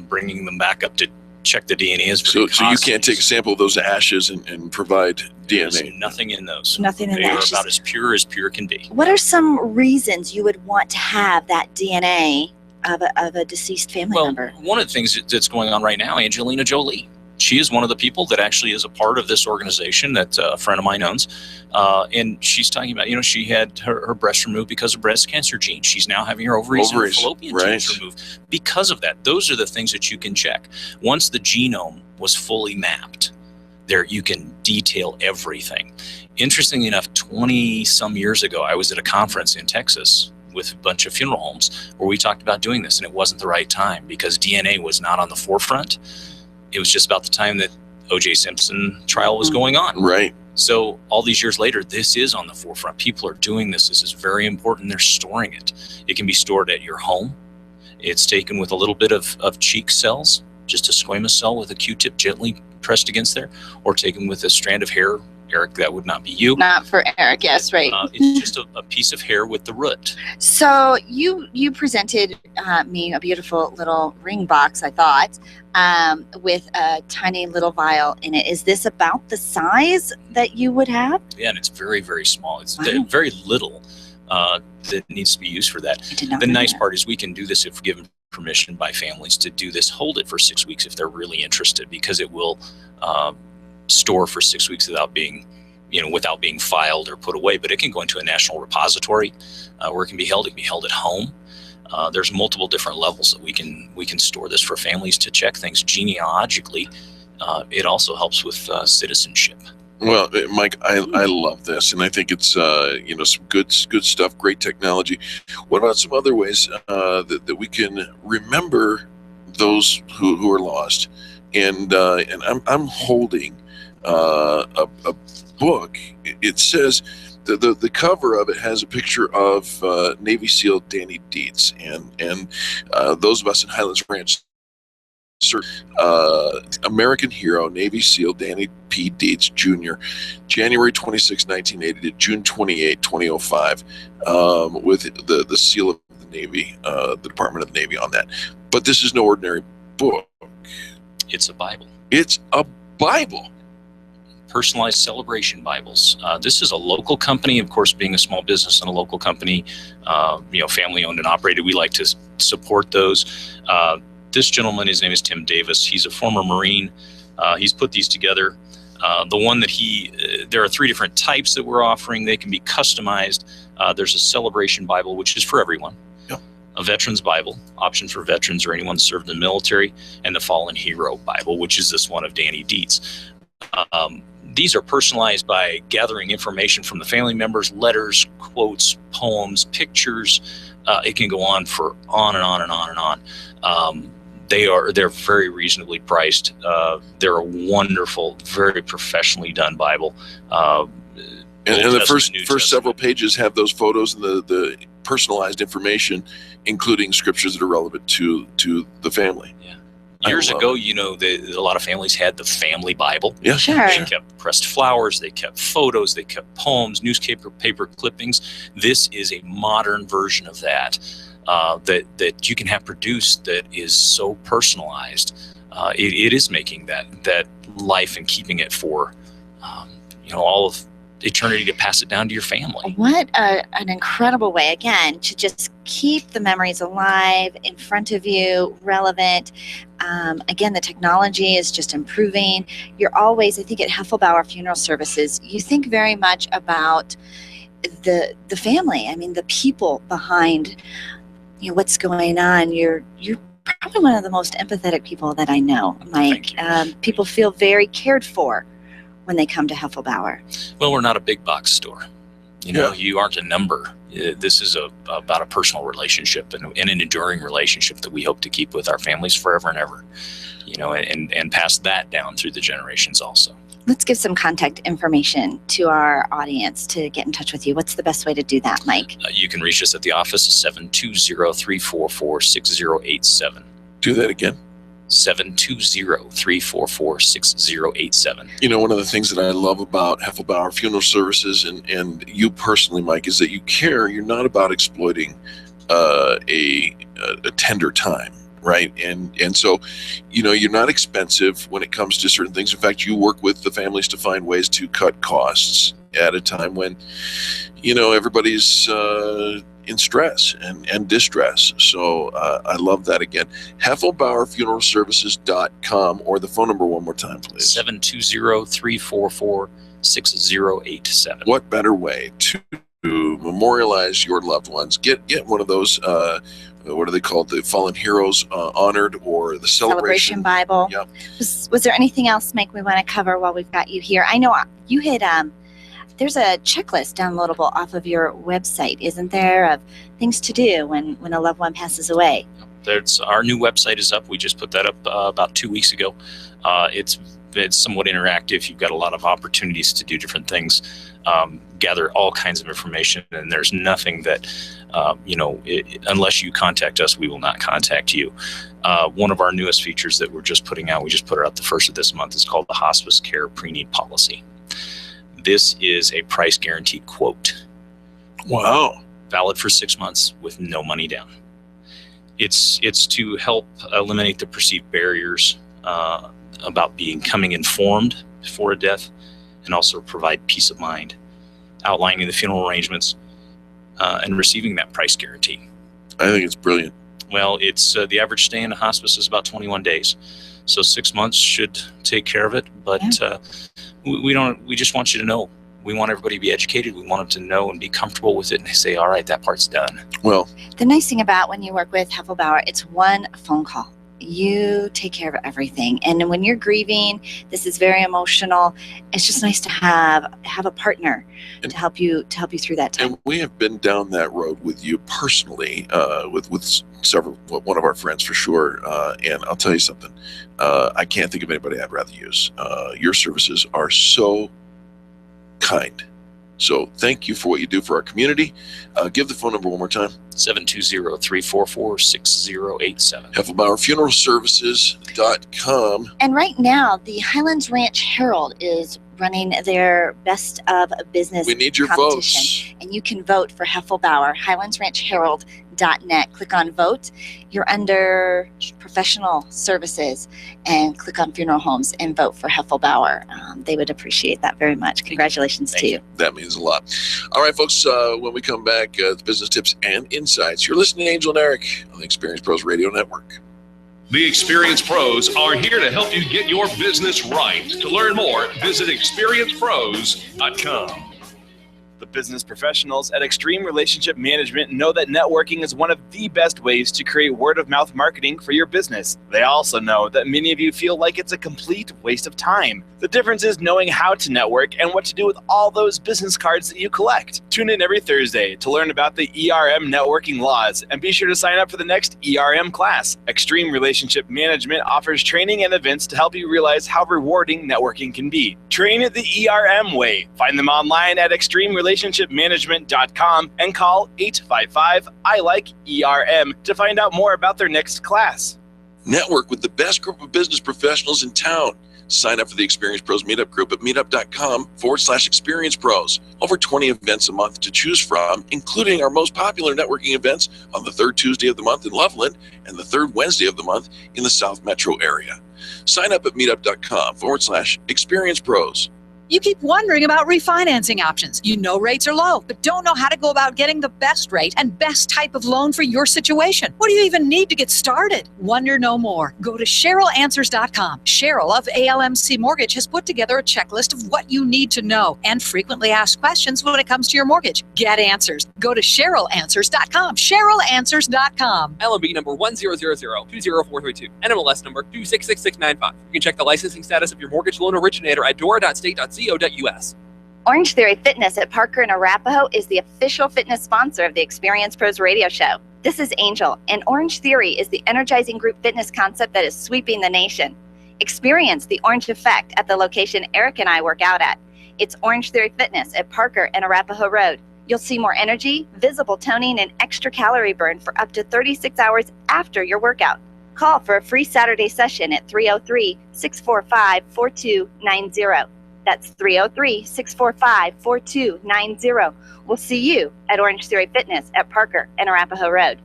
S11: bringing them back up to check the DNA is very costly.
S2: So you can't take a sample of those ashes and provide DNA?
S11: There's nothing in those.
S3: Nothing in
S11: they
S3: the
S11: are
S3: ashes.
S11: about as pure can be.
S3: What are some reasons you would want to have that DNA of a deceased family member?
S11: One of the things that's going on right now, Angelina Jolie. She is one of the people that actually is a part of this organization that a friend of mine owns. And she's talking about, she had her breast removed because of breast cancer genes. She's now having her ovaries and fallopian tubes removed because of that. Those are the things that you can check. Once the genome was fully mapped, there you can detail everything. Interestingly enough, 20 some years ago, I was at a conference in Texas with a bunch of funeral homes where we talked about doing this, and it wasn't the right time because DNA was not on the forefront. It was just about the time that O.J. Simpson trial was going on.
S2: Right.
S11: So all these years later, this is on the forefront. People are doing this. This is very important. They're storing it. It can be stored at your home. It's taken with a little bit of cheek cells, just a squamous cell with a Q-tip gently pressed against there, or taken with a strand of hair. Eric, that would not be you.
S3: Not for Eric, yes, right.
S11: It's just a piece of hair with the root.
S3: So you presented me a beautiful little ring box, I thought, with a tiny little vial in it. Is this about the size that you would have?
S11: Yeah, and it's very, very small. It's very little that needs to be used for that. The nice part is we can do this if given permission by families to do this, hold it for 6 weeks if they're really interested, because it will store for 6 weeks without being filed or put away. But it can go into a national repository where it can be held. It can be held at home. There's multiple different levels that we can store this for families to check things genealogically. It also helps with citizenship.
S2: Well, Mike, I love this, and I think it's some good stuff, great technology. What about some other ways that we can remember those who are lost? And I'm holding a book. It says the cover of it has a picture of Navy SEAL Danny Dietz, and those of us in Highlands Ranch. American hero, Navy SEAL Danny P. Dietz Jr., January 26, 1980 to June 28, 2005, with the seal of the Navy, the Department of the Navy on that. But this is no ordinary book.
S11: It's a Bible.
S2: It's a Bible.
S11: Personalized celebration Bibles. This is a local company, of course, being a small business and a local company, family owned and operated. We like to support those. This gentleman, his name is Tim Davis. He's a former Marine. He's put these together. The one that there are 3 different types that we're offering. They can be customized. There's a celebration Bible, which is for everyone.
S2: Yep.
S11: A veteran's Bible, option for veterans or anyone served in the military, and the Fallen Hero Bible, which is this one of Danny Dietz. These are personalized by gathering information from the family members, letters, quotes, poems, pictures. It can go on and on and on and on. They're very reasonably priced. They're a wonderful, very professionally done Bible.
S2: And the first several pages have those photos and the personalized information, including scriptures that are relevant to the family.
S11: Yeah. Years ago, a lot of families had the family Bible.
S2: Yeah,
S3: sure.
S11: They kept pressed flowers, they kept photos, they kept poems, newspaper paper clippings. This is a modern version of that. That you can have produced that is so personalized. It is making that life and keeping it for all of eternity to pass it down to your family.
S3: What an incredible way, again, to just keep the memories alive, in front of you, relevant. Again, the technology is just improving. You're always, I think at Heflebower Funeral Services, you think very much about the family. I mean, the people behind what's going on. You're probably one of the most empathetic people that I know, Mike. People feel very cared for when they come to Heflebower.
S11: Well, we're not a big box store. You aren't a number. This is about a personal relationship and an enduring relationship that we hope to keep with our families forever and ever. And pass that down through the generations also.
S3: Let's give some contact information to our audience to get in touch with you. What's the best way to do that, Mike?
S11: You can reach us at the office at 720-344-6087.
S2: Do that again.
S11: 720-344-6087.
S2: One of the things that I love about Heflebower Funeral Services and you personally, Mike, is that you care. You're not about exploiting a tender time. Right. And so, you're not expensive when it comes to certain things. In fact, you work with the families to find ways to cut costs at a time when, everybody's in stress and distress. So I love that again. HeflebowerFuneralServices.com, or the phone number one more time, please.
S11: 720-344-6087.
S2: What better way to memorialize your loved ones? Get one of those what are they called? The Fallen Heroes honored, or the Celebration
S3: Bible.
S2: Yep.
S3: Was there anything else, Mike, we want to cover while we've got you here? I know you had there's a checklist downloadable off of your website, isn't there, of things to do when a loved one passes away?
S11: Our new website is up. We just put that up about 2 weeks ago. It's somewhat interactive. You've got a lot of opportunities to do different things, gather all kinds of information, and there's nothing that, unless you contact us, we will not contact you. One of our newest features that we're just putting out, we just put it out the first of this month, is called the Hospice Care Pre-Need Policy. This is a price guaranteed quote.
S2: Wow.
S11: Valid for 6 months with no money down. It's to help eliminate the perceived barriers about becoming informed before a death, and also provide peace of mind, outlining the funeral arrangements, and receiving that price guarantee.
S2: I think it's brilliant.
S11: Well, it's the average stay in a hospice is about 21 days. So 6 months should take care of it, but we just want you to know. We want everybody to be educated. We want them to know and be comfortable with it and say, all right, that part's done.
S2: Well,
S3: the nice thing about when you work with Heflebower, it's one phone call. you take care of everything. And when you're grieving, this is very emotional. It's just nice to have a partner to help you through that time.
S2: And we have been down that road with you personally, with several, one of our friends for sure. And I'll tell you something, I can't think of anybody I'd rather use. Your services are so kind. So thank you for what you do for our community. Give the phone number one more time.
S11: 720-344-6087.
S2: HeflebowerFuneralServices.com.
S3: And right now, the Highlands Ranch Herald is running their best of business
S2: We need your
S3: competition.
S2: votes.
S3: And you can vote for Heflebower, HighlandsRanchHerald.net. Click on vote. You're under professional services and click on funeral homes and vote for Heflebower. They would appreciate that very much. Congratulations to you.
S2: That means a lot. All right, folks, when we come back, business tips and insights. You're listening to Angel and Eric on the Experience Pros Radio Network.
S1: The Experience Pros are here to help you get your business right. To learn more, visit experiencepros.com.
S5: The business professionals at Extreme Relationship Management know that networking is one of the best ways to create word-of-mouth marketing for your business. They also know that many of you feel like it's a complete waste of time. The difference is knowing how to network and what to do with all those business cards that you collect. Tune in every Thursday to learn about the ERM networking laws, and be sure to sign up for the next ERM class. Extreme Relationship Management offers training and events to help you realize how rewarding networking can be. Train it the ERM way. Find them online at extremerelationshipmanagement.com and call 855-I-LIKE-ERM to find out more about their next class.
S2: Network with the best group of business professionals in town. Sign up for the Experience Pros Meetup group at meetup.com/Experience Pros. Over 20 events a month to choose from, including our most popular networking events on the third Tuesday of the month in Loveland and the third Wednesday of the month in the South Metro area. Sign up at meetup.com/Experience Pros.
S9: You keep wondering about refinancing options. You know rates are low, but don't know how to go about getting the best rate and best type of loan for your situation. What do you even need to get started? Wonder no more. Go to CherylAnswers.com. Cheryl of ALMC Mortgage has put together a checklist of what you need to know and frequently asked questions when it comes to your mortgage. Get answers. Go to CherylAnswers.com. CherylAnswers.com.
S12: LMB number 100020432. NMLS number 266695. You can check the licensing status of your mortgage loan originator at dora.state.co.us.
S3: Orange Theory Fitness at Parker and Arapahoe is the official fitness sponsor of the Experience Pros radio show. This is Angel, and Orange Theory is the energizing group fitness concept that is sweeping the nation. Experience the orange effect at the location Eric and I work out at. It's Orange Theory Fitness at Parker and Arapahoe Road. You'll see more energy, visible toning, and extra calorie burn for up to 36 hours after your workout. Call for a free Saturday session at 303-645-4290. That's 303-645-4290. We'll see you at Orange Theory Fitness at Parker and Arapahoe Road.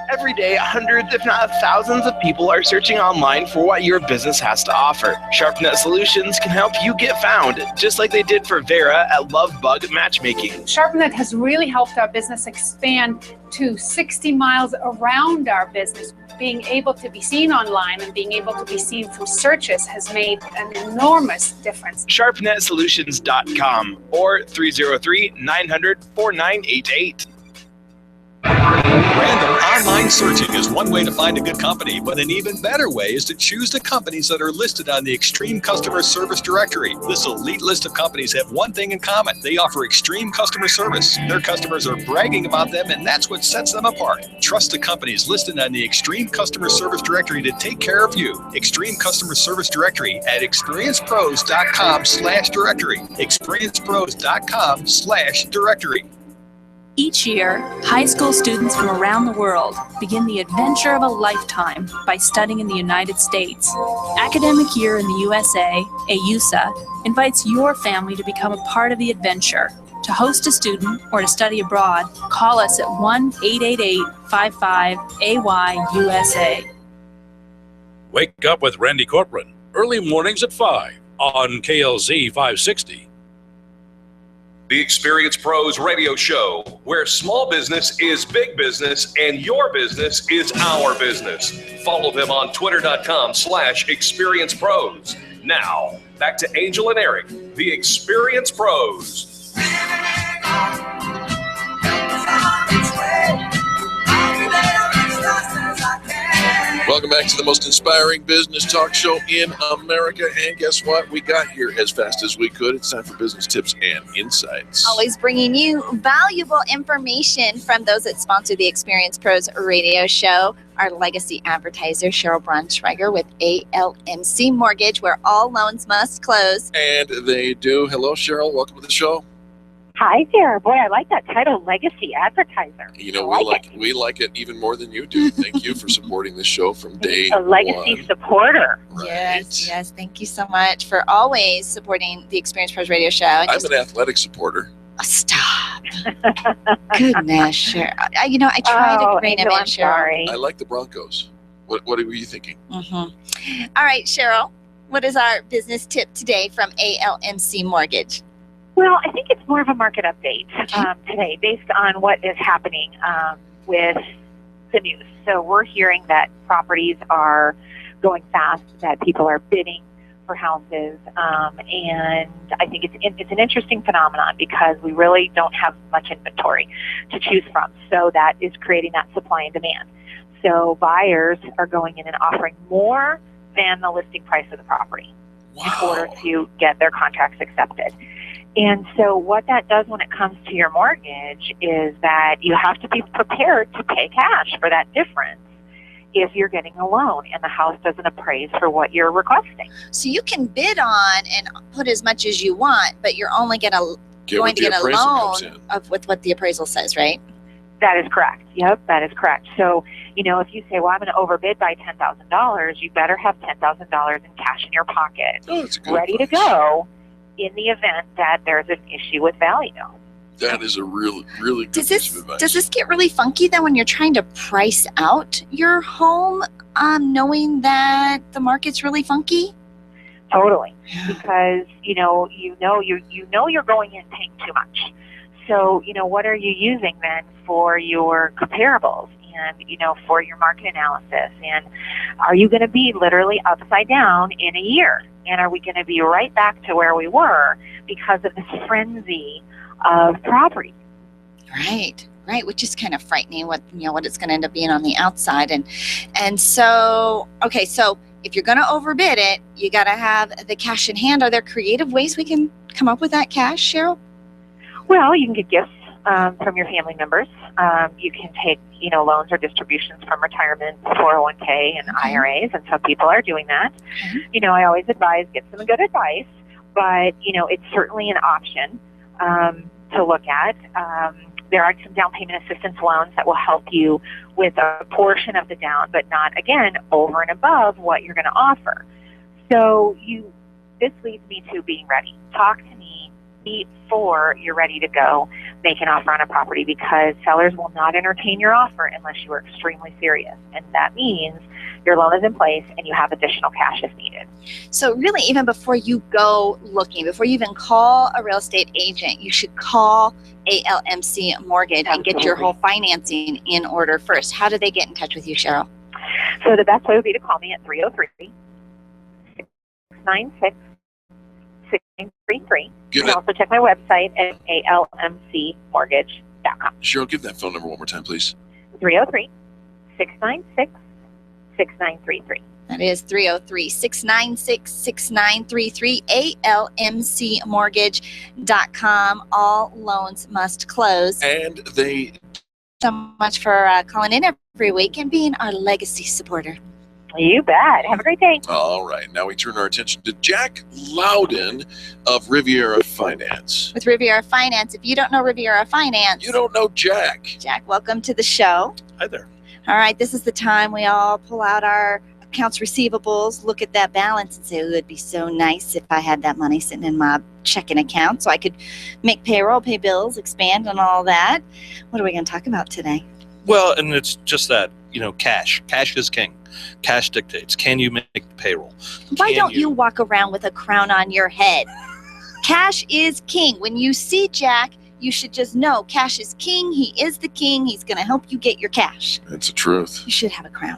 S5: Every day, hundreds, if not thousands of people are searching online for what your business has to offer. SharpNet Solutions can help you get found, just like they did for Vera at Lovebug Matchmaking.
S23: SharpNet has really helped our business expand to 60 miles around our business. Being able to be seen online and being able to be seen through searches has made an enormous difference.
S5: SharpNetSolutions.com or 303-900-4988.
S6: Random online searching is one way to find a good company, but an even better way is to choose the companies that are listed on the Extreme Customer Service Directory. This elite list of companies have one thing in common. They offer extreme customer service. Their customers are bragging about them, and that's what sets them apart. Trust the companies listed on the Extreme Customer Service Directory to take care of you. Extreme Customer Service Directory at experiencepros.com/directory. experiencepros.com/directory.
S24: Each year, high school students from around the world begin the adventure of a lifetime by studying in the United States. Academic Year in the USA, AUSA, invites your family to become a part of the adventure. To host a student or to study abroad, call us at 1-888-55-AY-USA.
S8: Wake up with Randy Corcoran, early mornings at 5 on KLZ 560.
S1: The Experience Pros radio show, where small business is big business and your business is our business. Follow them on twitter.com/Experience Pros. Now, back to Angel and Eric, the Experience Pros.
S2: Welcome back to the most inspiring business talk show in America. And guess what? We got here as fast as we could. It's time for business tips and insights.
S3: Always bringing you valuable information from those that sponsor the Experience Pros radio show. Our legacy advertiser, Cheryl Braunschweiger with ALMC Mortgage, where all loans must close.
S2: And they do. Hello, Cheryl. Welcome to the show.
S13: Hi there. Boy, I like that title, Legacy Advertiser.
S2: You know, we like it even more than you do. Thank you for supporting this show from day
S13: A legacy supporter.
S2: Right.
S3: Yes. Thank you so much for always supporting the Experience Pros radio show. And
S2: I'm an athletic supporter.
S3: Stop. Goodness, Cheryl. I tried to rein him in, Cheryl.
S13: Sorry.
S2: I like the Broncos. What were you thinking?
S3: Mm-hmm. All right, Cheryl. What is our business tip today from ALMC Mortgage?
S13: Well, I think it's more of a market update today based on what is happening with the news. So we're hearing that properties are going fast, that people are bidding for houses, and I think it's an interesting phenomenon because we really don't have much inventory to choose from. So that is creating that supply and demand. So buyers are going in and offering more than the listing price of the property in order to get their contracts accepted. And so what that does when it comes to your mortgage is that you have to be prepared to pay cash for that difference if you're getting a loan and the house doesn't appraise for what you're requesting.
S3: So you can bid on and put as much as you want, but you're only going to get a loan with what the appraisal says, right?
S13: That is correct. Yep, that is correct. So, if you say, well, I'm going to overbid by $10,000, you better have $10,000 in cash in your pocket, ready to go in the event that there's an issue with value.
S2: That is a really good piece of advice.
S3: Does this get really funky then when you're trying to price out your home, knowing that the market's really funky?
S13: Totally, because you're going in paying too much. So what are you using then for your comparables and for your market analysis? And are you going to be literally upside down in a year? And are we going to be right back to where we were because of this frenzy of property?
S3: Right, which is kind of frightening. What it's going to end up being on the outside, and so okay. So if you're going to overbid it, you got to have the cash in hand. Are there creative ways we can come up with that cash, Cheryl?
S13: Well, you can get gifts from your family members. You can take loans or distributions from retirement, 401k, and IRAs, and some people are doing that. I always advise get some good advice, but it's certainly an option to look at. There are some down payment assistance loans that will help you with a portion of the down, but not, again, over and above what you're going to offer. So this leads me to being ready. Talk to me before you're ready to go make an offer on a property, because sellers will not entertain your offer unless you are extremely serious. And that means your loan is in place and you have additional cash if needed.
S3: So really, even before you go looking, before you even call a real estate agent, you should call ALMC Mortgage and get your whole financing in order first. How do they get in touch with you, Cheryl?
S13: So the best way would be to call me at 303-696-6933. You can also check my website at almcmortgage.com.
S2: Cheryl, give that phone number one more time, please.
S13: 303-696-6933.
S3: That is 303-696-6933, almcmortgage.com. All loans must close.
S2: And they...
S3: So much for calling in every week and being our legacy supporter.
S13: You bet. Have a great day.
S2: All right. Now we turn our attention to Jack Loudon of Riviera Finance.
S3: With Riviera Finance, if you don't know Riviera Finance,
S2: you don't know Jack.
S3: Jack, welcome to the show.
S15: Hi there.
S3: All right. This is the time we all pull out our accounts receivables, look at that balance and say, oh, it'd be so nice if I had that money sitting in my checking account so I could make payroll, pay bills, expand and all that. What are we going to talk about today?
S15: Well, and it's just that, cash. Cash is king. Cash dictates. Can you make payroll?
S3: Why don't you walk around with a crown on your head? Cash is king. When you see Jack, you should just know cash is king. He is the king. He's going to help you get your cash.
S2: That's the truth.
S3: You should have a crown.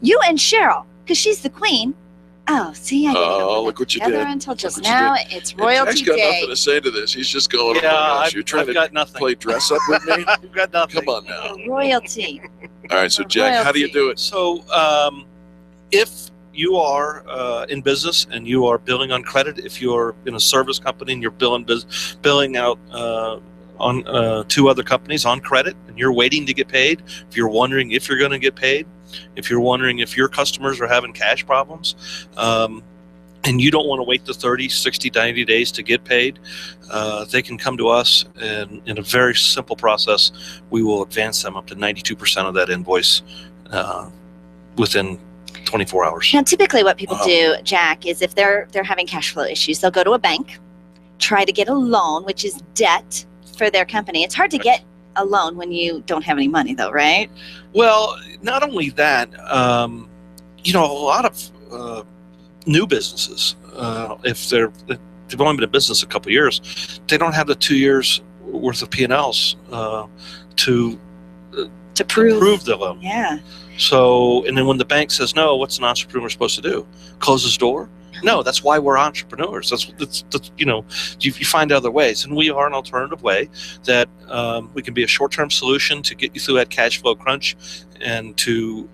S3: You and Cheryl, because she's the queen. Oh, see, I didn't know
S2: look what you
S3: together
S2: did.
S3: Until just now. It's royalty
S2: Jack's got
S3: day.
S2: nothing to say to this. He's just going,
S15: I've
S2: you're trying
S15: got
S2: to
S15: nothing.
S2: play dress up with me?
S15: You've got nothing.
S2: Come on now.
S3: Royalty.
S2: All right, so Jack, how do you do it?
S15: So if you are in business and you are billing on credit, if you're in a service company and you're billing out on to other companies on credit and you're waiting to get paid, if you're wondering if you're going to get paid, if you're wondering if your customers are having cash problems, and you don't want to wait the 30, 60, 90 days to get paid, they can come to us, and in a very simple process, we will advance them up to 92% of that invoice within 24 hours.
S3: Now, typically what people do, Jack, is if they're having cash flow issues, they'll go to a bank, try to get a loan, which is debt for their company. It's hard to get a loan when you don't have any money, though, right?
S15: Well, not only that, a lot of new businesses, if they've only been in business a couple of years, they don't have the 2 years worth of P&Ls to prove the loan.
S3: Yeah.
S15: So, and then when the bank says no, what's an entrepreneur supposed to do? Close his door? No, that's why we're entrepreneurs. That's you find other ways, and we are an alternative way that we can be a short-term solution to get you through that cash flow crunch and to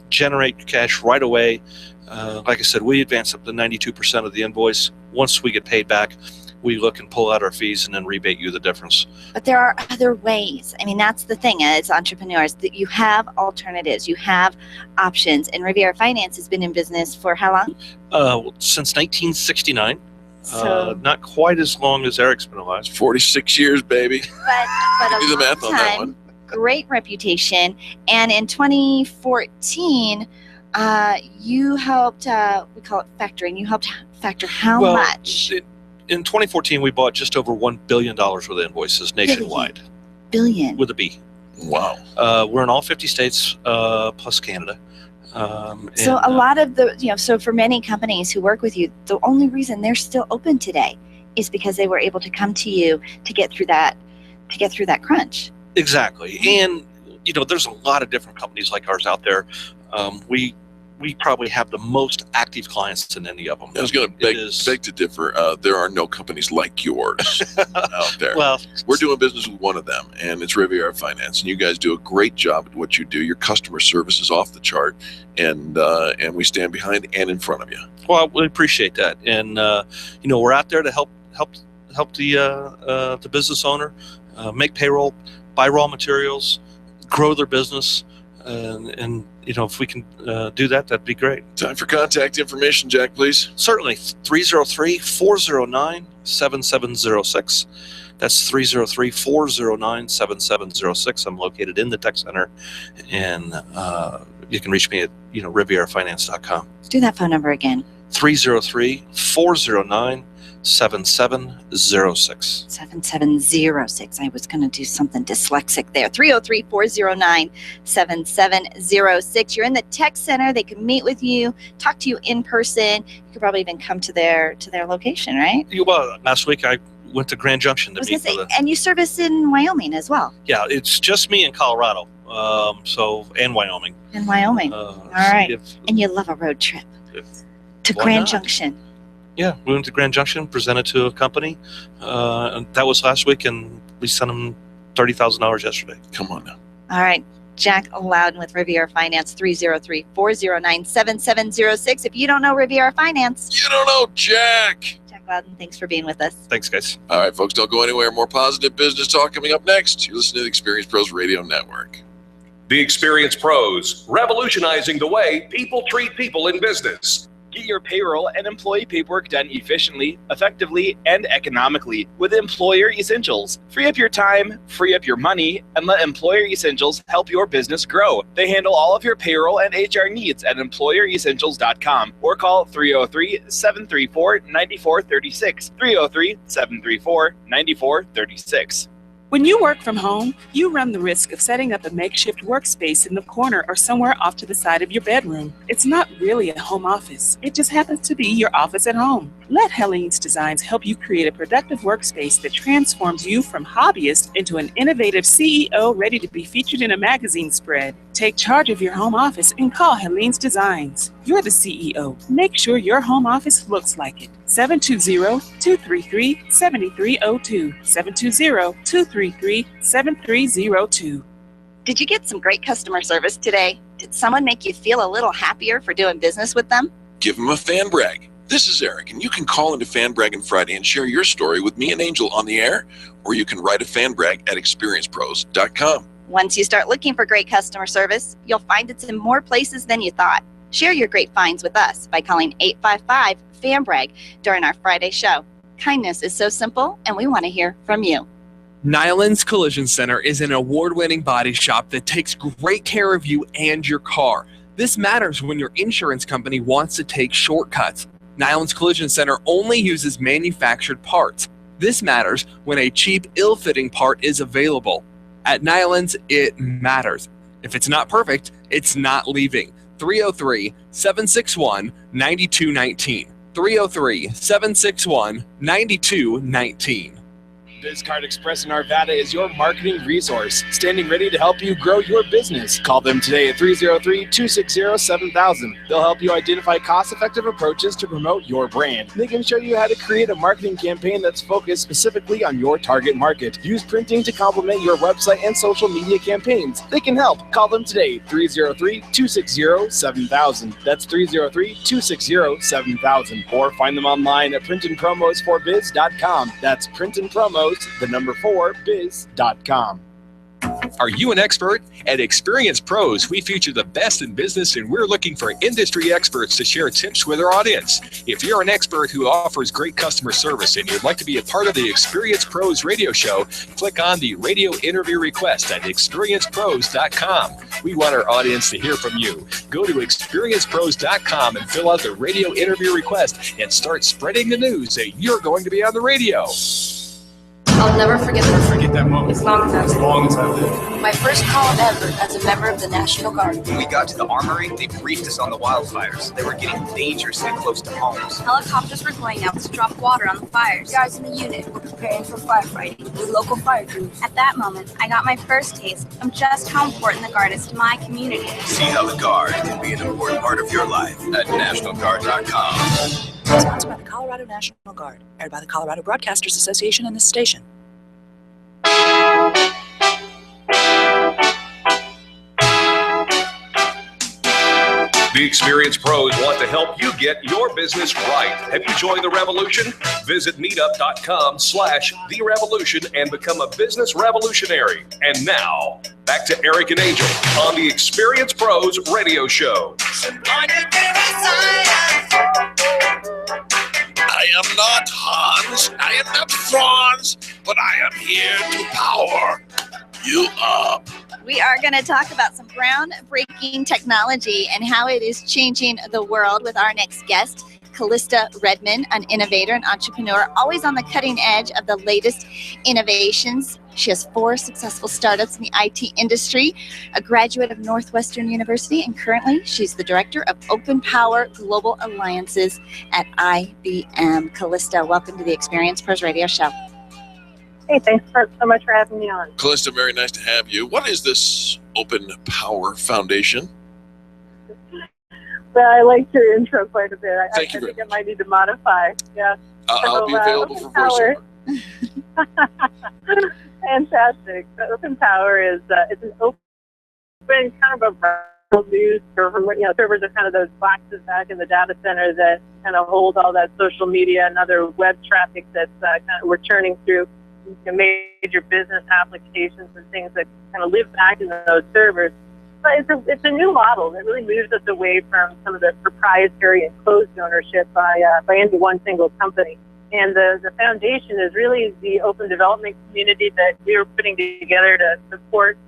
S15: generate cash right away. Like I said, we advance up to 92% of the invoice. Once we get paid back, we look and pull out our fees and then rebate you the difference.
S3: But there are other ways. I mean, that's the thing as entrepreneurs, that you have alternatives, you have options. And Riviera Finance has been in business for how long?
S15: Since 1969.
S3: So,
S15: not quite as long as Eric's been alive.
S2: 46 years, baby.
S3: But
S2: Do the
S3: a
S2: math
S3: long
S2: on that
S3: time,
S2: one.
S3: great reputation. And in 2014, you helped, we call it factoring, you helped factor how much?
S15: In 2014, we bought just over $1 billion worth of invoices nationwide.
S3: Billion.
S15: With a B.
S2: Wow.
S15: We're in all 50 states plus Canada.
S3: So a lot of the, so for many companies who work with you, the only reason they're still open today is because they were able to come to you to get through that crunch.
S15: Exactly. And, there's a lot of different companies like ours out there. We probably have the most active clients than any of them.
S2: I was going to beg to differ. There are no companies like yours out there.
S15: Well,
S2: we're doing business with one of them, and it's Riviera Finance. And you guys do a great job at what you do. Your customer service is off the chart, and we stand behind and in front of you.
S15: Well, we appreciate that, and we're out there to help the business owner make payroll, buy raw materials, grow their business, and if we can do that, that'd be great.
S2: Time for contact information, Jack, please.
S15: Certainly. 303-409-7706. That's 303-409-7706. I'm located in the tech center, and you can reach me at RivieraFinance.com.
S3: Do that phone number again.
S15: 303-409-7706.
S3: 7706. I was going to do something dyslexic there. 303-409-7706. You're in the tech center. They can meet with you, talk to you in person. You could probably even come to their location, right?
S15: Well, last week I went to Grand Junction to meet with them.
S3: And you service in Wyoming as well.
S15: Yeah, it's just me in Colorado, and Wyoming.
S3: In Wyoming. All right. And you love a road trip to Grand Junction.
S15: Yeah, we went to Grand Junction, presented to a company, and that was last week, and we sent them $30,000 yesterday.
S2: Come on now.
S3: All right. Jack Loudon with Riviera Finance, 303-409-7706. If you don't know Riviera Finance,
S2: you don't know Jack.
S3: Jack Loudon, thanks for being with us.
S15: Thanks, guys.
S2: All right, folks, don't go anywhere. More positive business talk coming up next. You're listening to the Experience Pros Radio Network.
S1: The Experience Pros, revolutionizing the way people treat people in business.
S5: Get your payroll and employee paperwork done efficiently, effectively, and economically with Employer Essentials. Free up your time, free up your money, and let Employer Essentials help your business grow. They handle all of your payroll and HR needs at EmployerEssentials.com or call 303-734-9436. 303-734-9436.
S7: When you work from home, you run the risk of setting up a makeshift workspace in the corner or somewhere off to the side of your bedroom. It's not really a home office. It just happens to be your office at home. Let Helene's Designs help you create a productive workspace that transforms you from hobbyist into an innovative CEO ready to be featured in a magazine spread. Take charge of your home office and call Helene's Designs. You're the CEO. Make sure your home office looks like it. 720-233-7302. 720-233-7302.
S3: Did you get some great customer service today? Did someone make you feel a little happier for doing business with them?
S2: Give them a fan brag. This is Eric, and you can call into Fan Braggin Friday and share your story with me and Angel on the air, or you can write a fan brag at experiencepros.com.
S3: Once you start looking for great customer service, you'll find it's in more places than you thought. Share your great finds with us by calling 855-FAN-BRAG during our Friday show. Kindness is so simple, and we want to hear from you.
S12: Nyland's Collision Center is an award-winning body shop that takes great care of you and your car. This matters when your insurance company wants to take shortcuts. Nyland's Collision Center only uses manufactured parts. This matters when a cheap, ill-fitting part is available. At Nyland's, it matters. If it's not perfect, it's not leaving. 303-761-9219. 303-761-9219.
S5: BizCard Express in Arvada is your marketing resource, standing ready to help you grow your business. Call them today at 303-260-7000. They'll help you identify cost-effective approaches to promote your brand. They can show you how to create a marketing campaign that's focused specifically on your target market. Use printing to complement your website and social media campaigns. They can help. Call them today, 303-260-7000. That's 303-260-7000. Or find them online at printandpromos4biz.com. That's printandpromos4biz.com.
S6: Are you an expert? At Experience Pros, we feature the best in business, and we're looking for industry experts to share tips with our audience. If you're an expert who offers great customer service and you'd like to be a part of the Experience Pros radio show, click on the radio interview request at experiencepros.com. We want our audience to hear from you. Go to experiencepros.com and fill out the radio interview request and start spreading the news that you're going to be on the radio.
S14: I'll never forget that moment. As long as I live.
S16: My first call ever as a member of the National Guard.
S17: When we got to the armory, they briefed us on the wildfires. They were getting dangerously close to homes.
S16: Helicopters were going out to drop water on the fires. Guys in the unit were preparing for firefighting with local fire crews. At that moment, I got my first taste of just how important the Guard is to my community.
S17: See how the Guard can be an important part of your life at NationalGuard.com.
S20: Sponsored by the Colorado National Guard. Aired by the Colorado Broadcasters Association and this station.
S1: The Experience Pros want to help you get your business right. Have you joined the revolution? Visit meetup.com/therevolution and become a business revolutionary. And now, back to Eric and Angel on the Experience Pros radio show.
S2: I am not Hans, I am not Franz, but I am here to power you up.
S3: We are going to talk about some groundbreaking technology and how it is changing the world with our next guest, Calista Redmond, an innovator and entrepreneur, always on the cutting edge of the latest innovations. She has 4 successful startups in the IT industry, a graduate of Northwestern University, and currently she's the director of OpenPOWER Global Alliances at IBM. Calista, welcome to the Experience Pros radio show.
S25: Hey, thanks so much for having me on.
S2: Calista, very nice to have you. What is this OpenPOWER Foundation?
S25: Well, I liked your intro quite a bit. I
S2: Thank you
S25: think I might need to modify. Yeah.
S2: I'll be available for voiceover.
S25: Fantastic. So OpenPOWER is it's an open kind of a news server. Servers are kind of those boxes back in the data center that kind of hold all that social media and other web traffic that's kind of we're churning through major business applications and things that kind of live back in those servers. But it's a new model that really moves us away from some of the proprietary and closed ownership by any one single company. And the foundation is really the open development community that we are putting together to support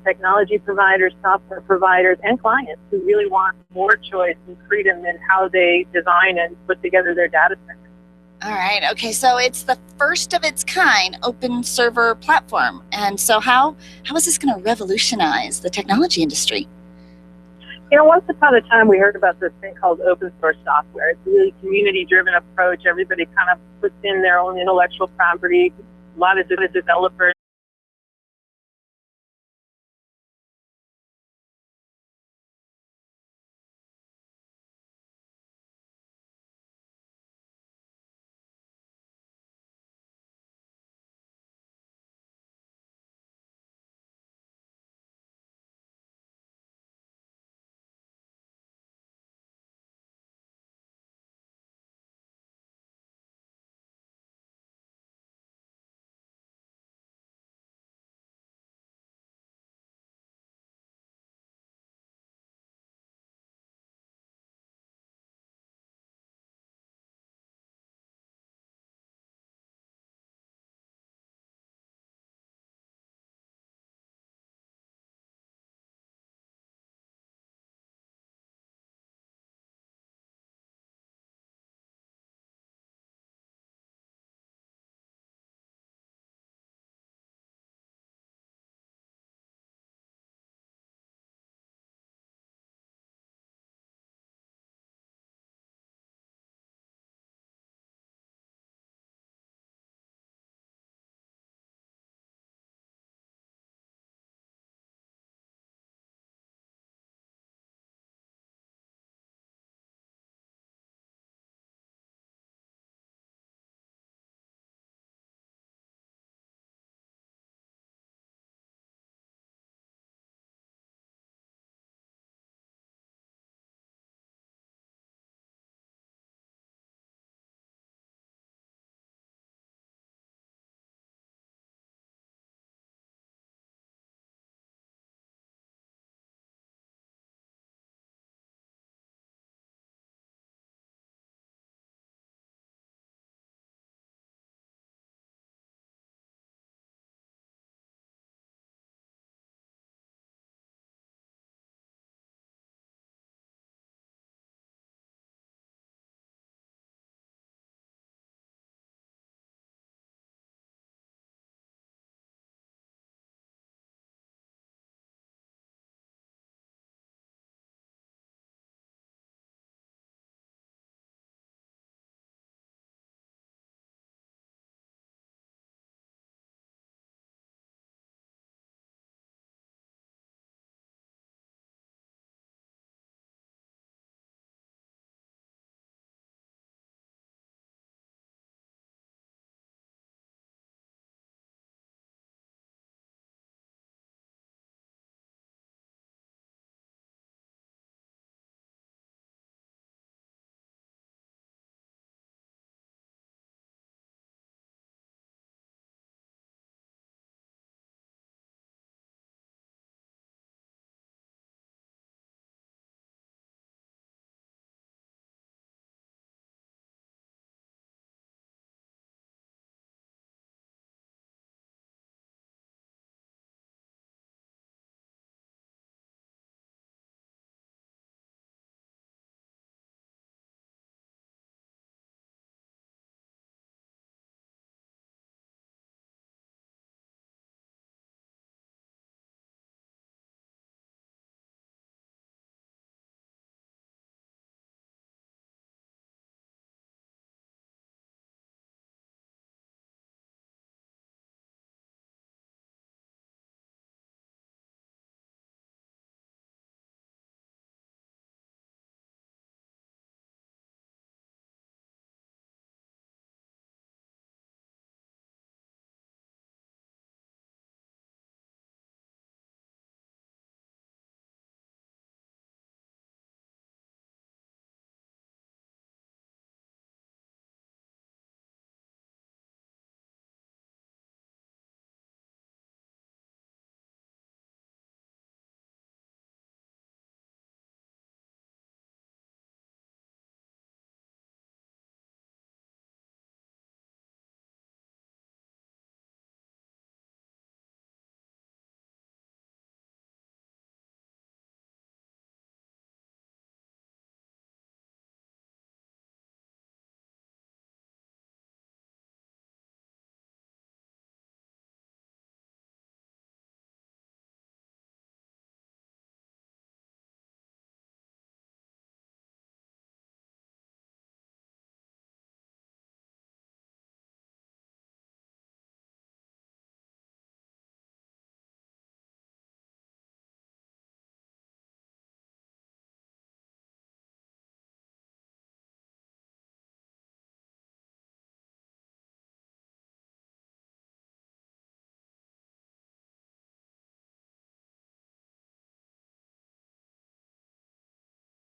S25: technology providers, software providers, and clients who really want more choice and freedom in how they design and put together their data centers.
S3: All right. Okay. So it's the first of its kind open server platform. And so how is this going to revolutionize the technology industry?
S25: Once upon a time, we heard about this thing called open source software. It's a really community-driven approach. Everybody kind of puts in their own intellectual property. A lot of developers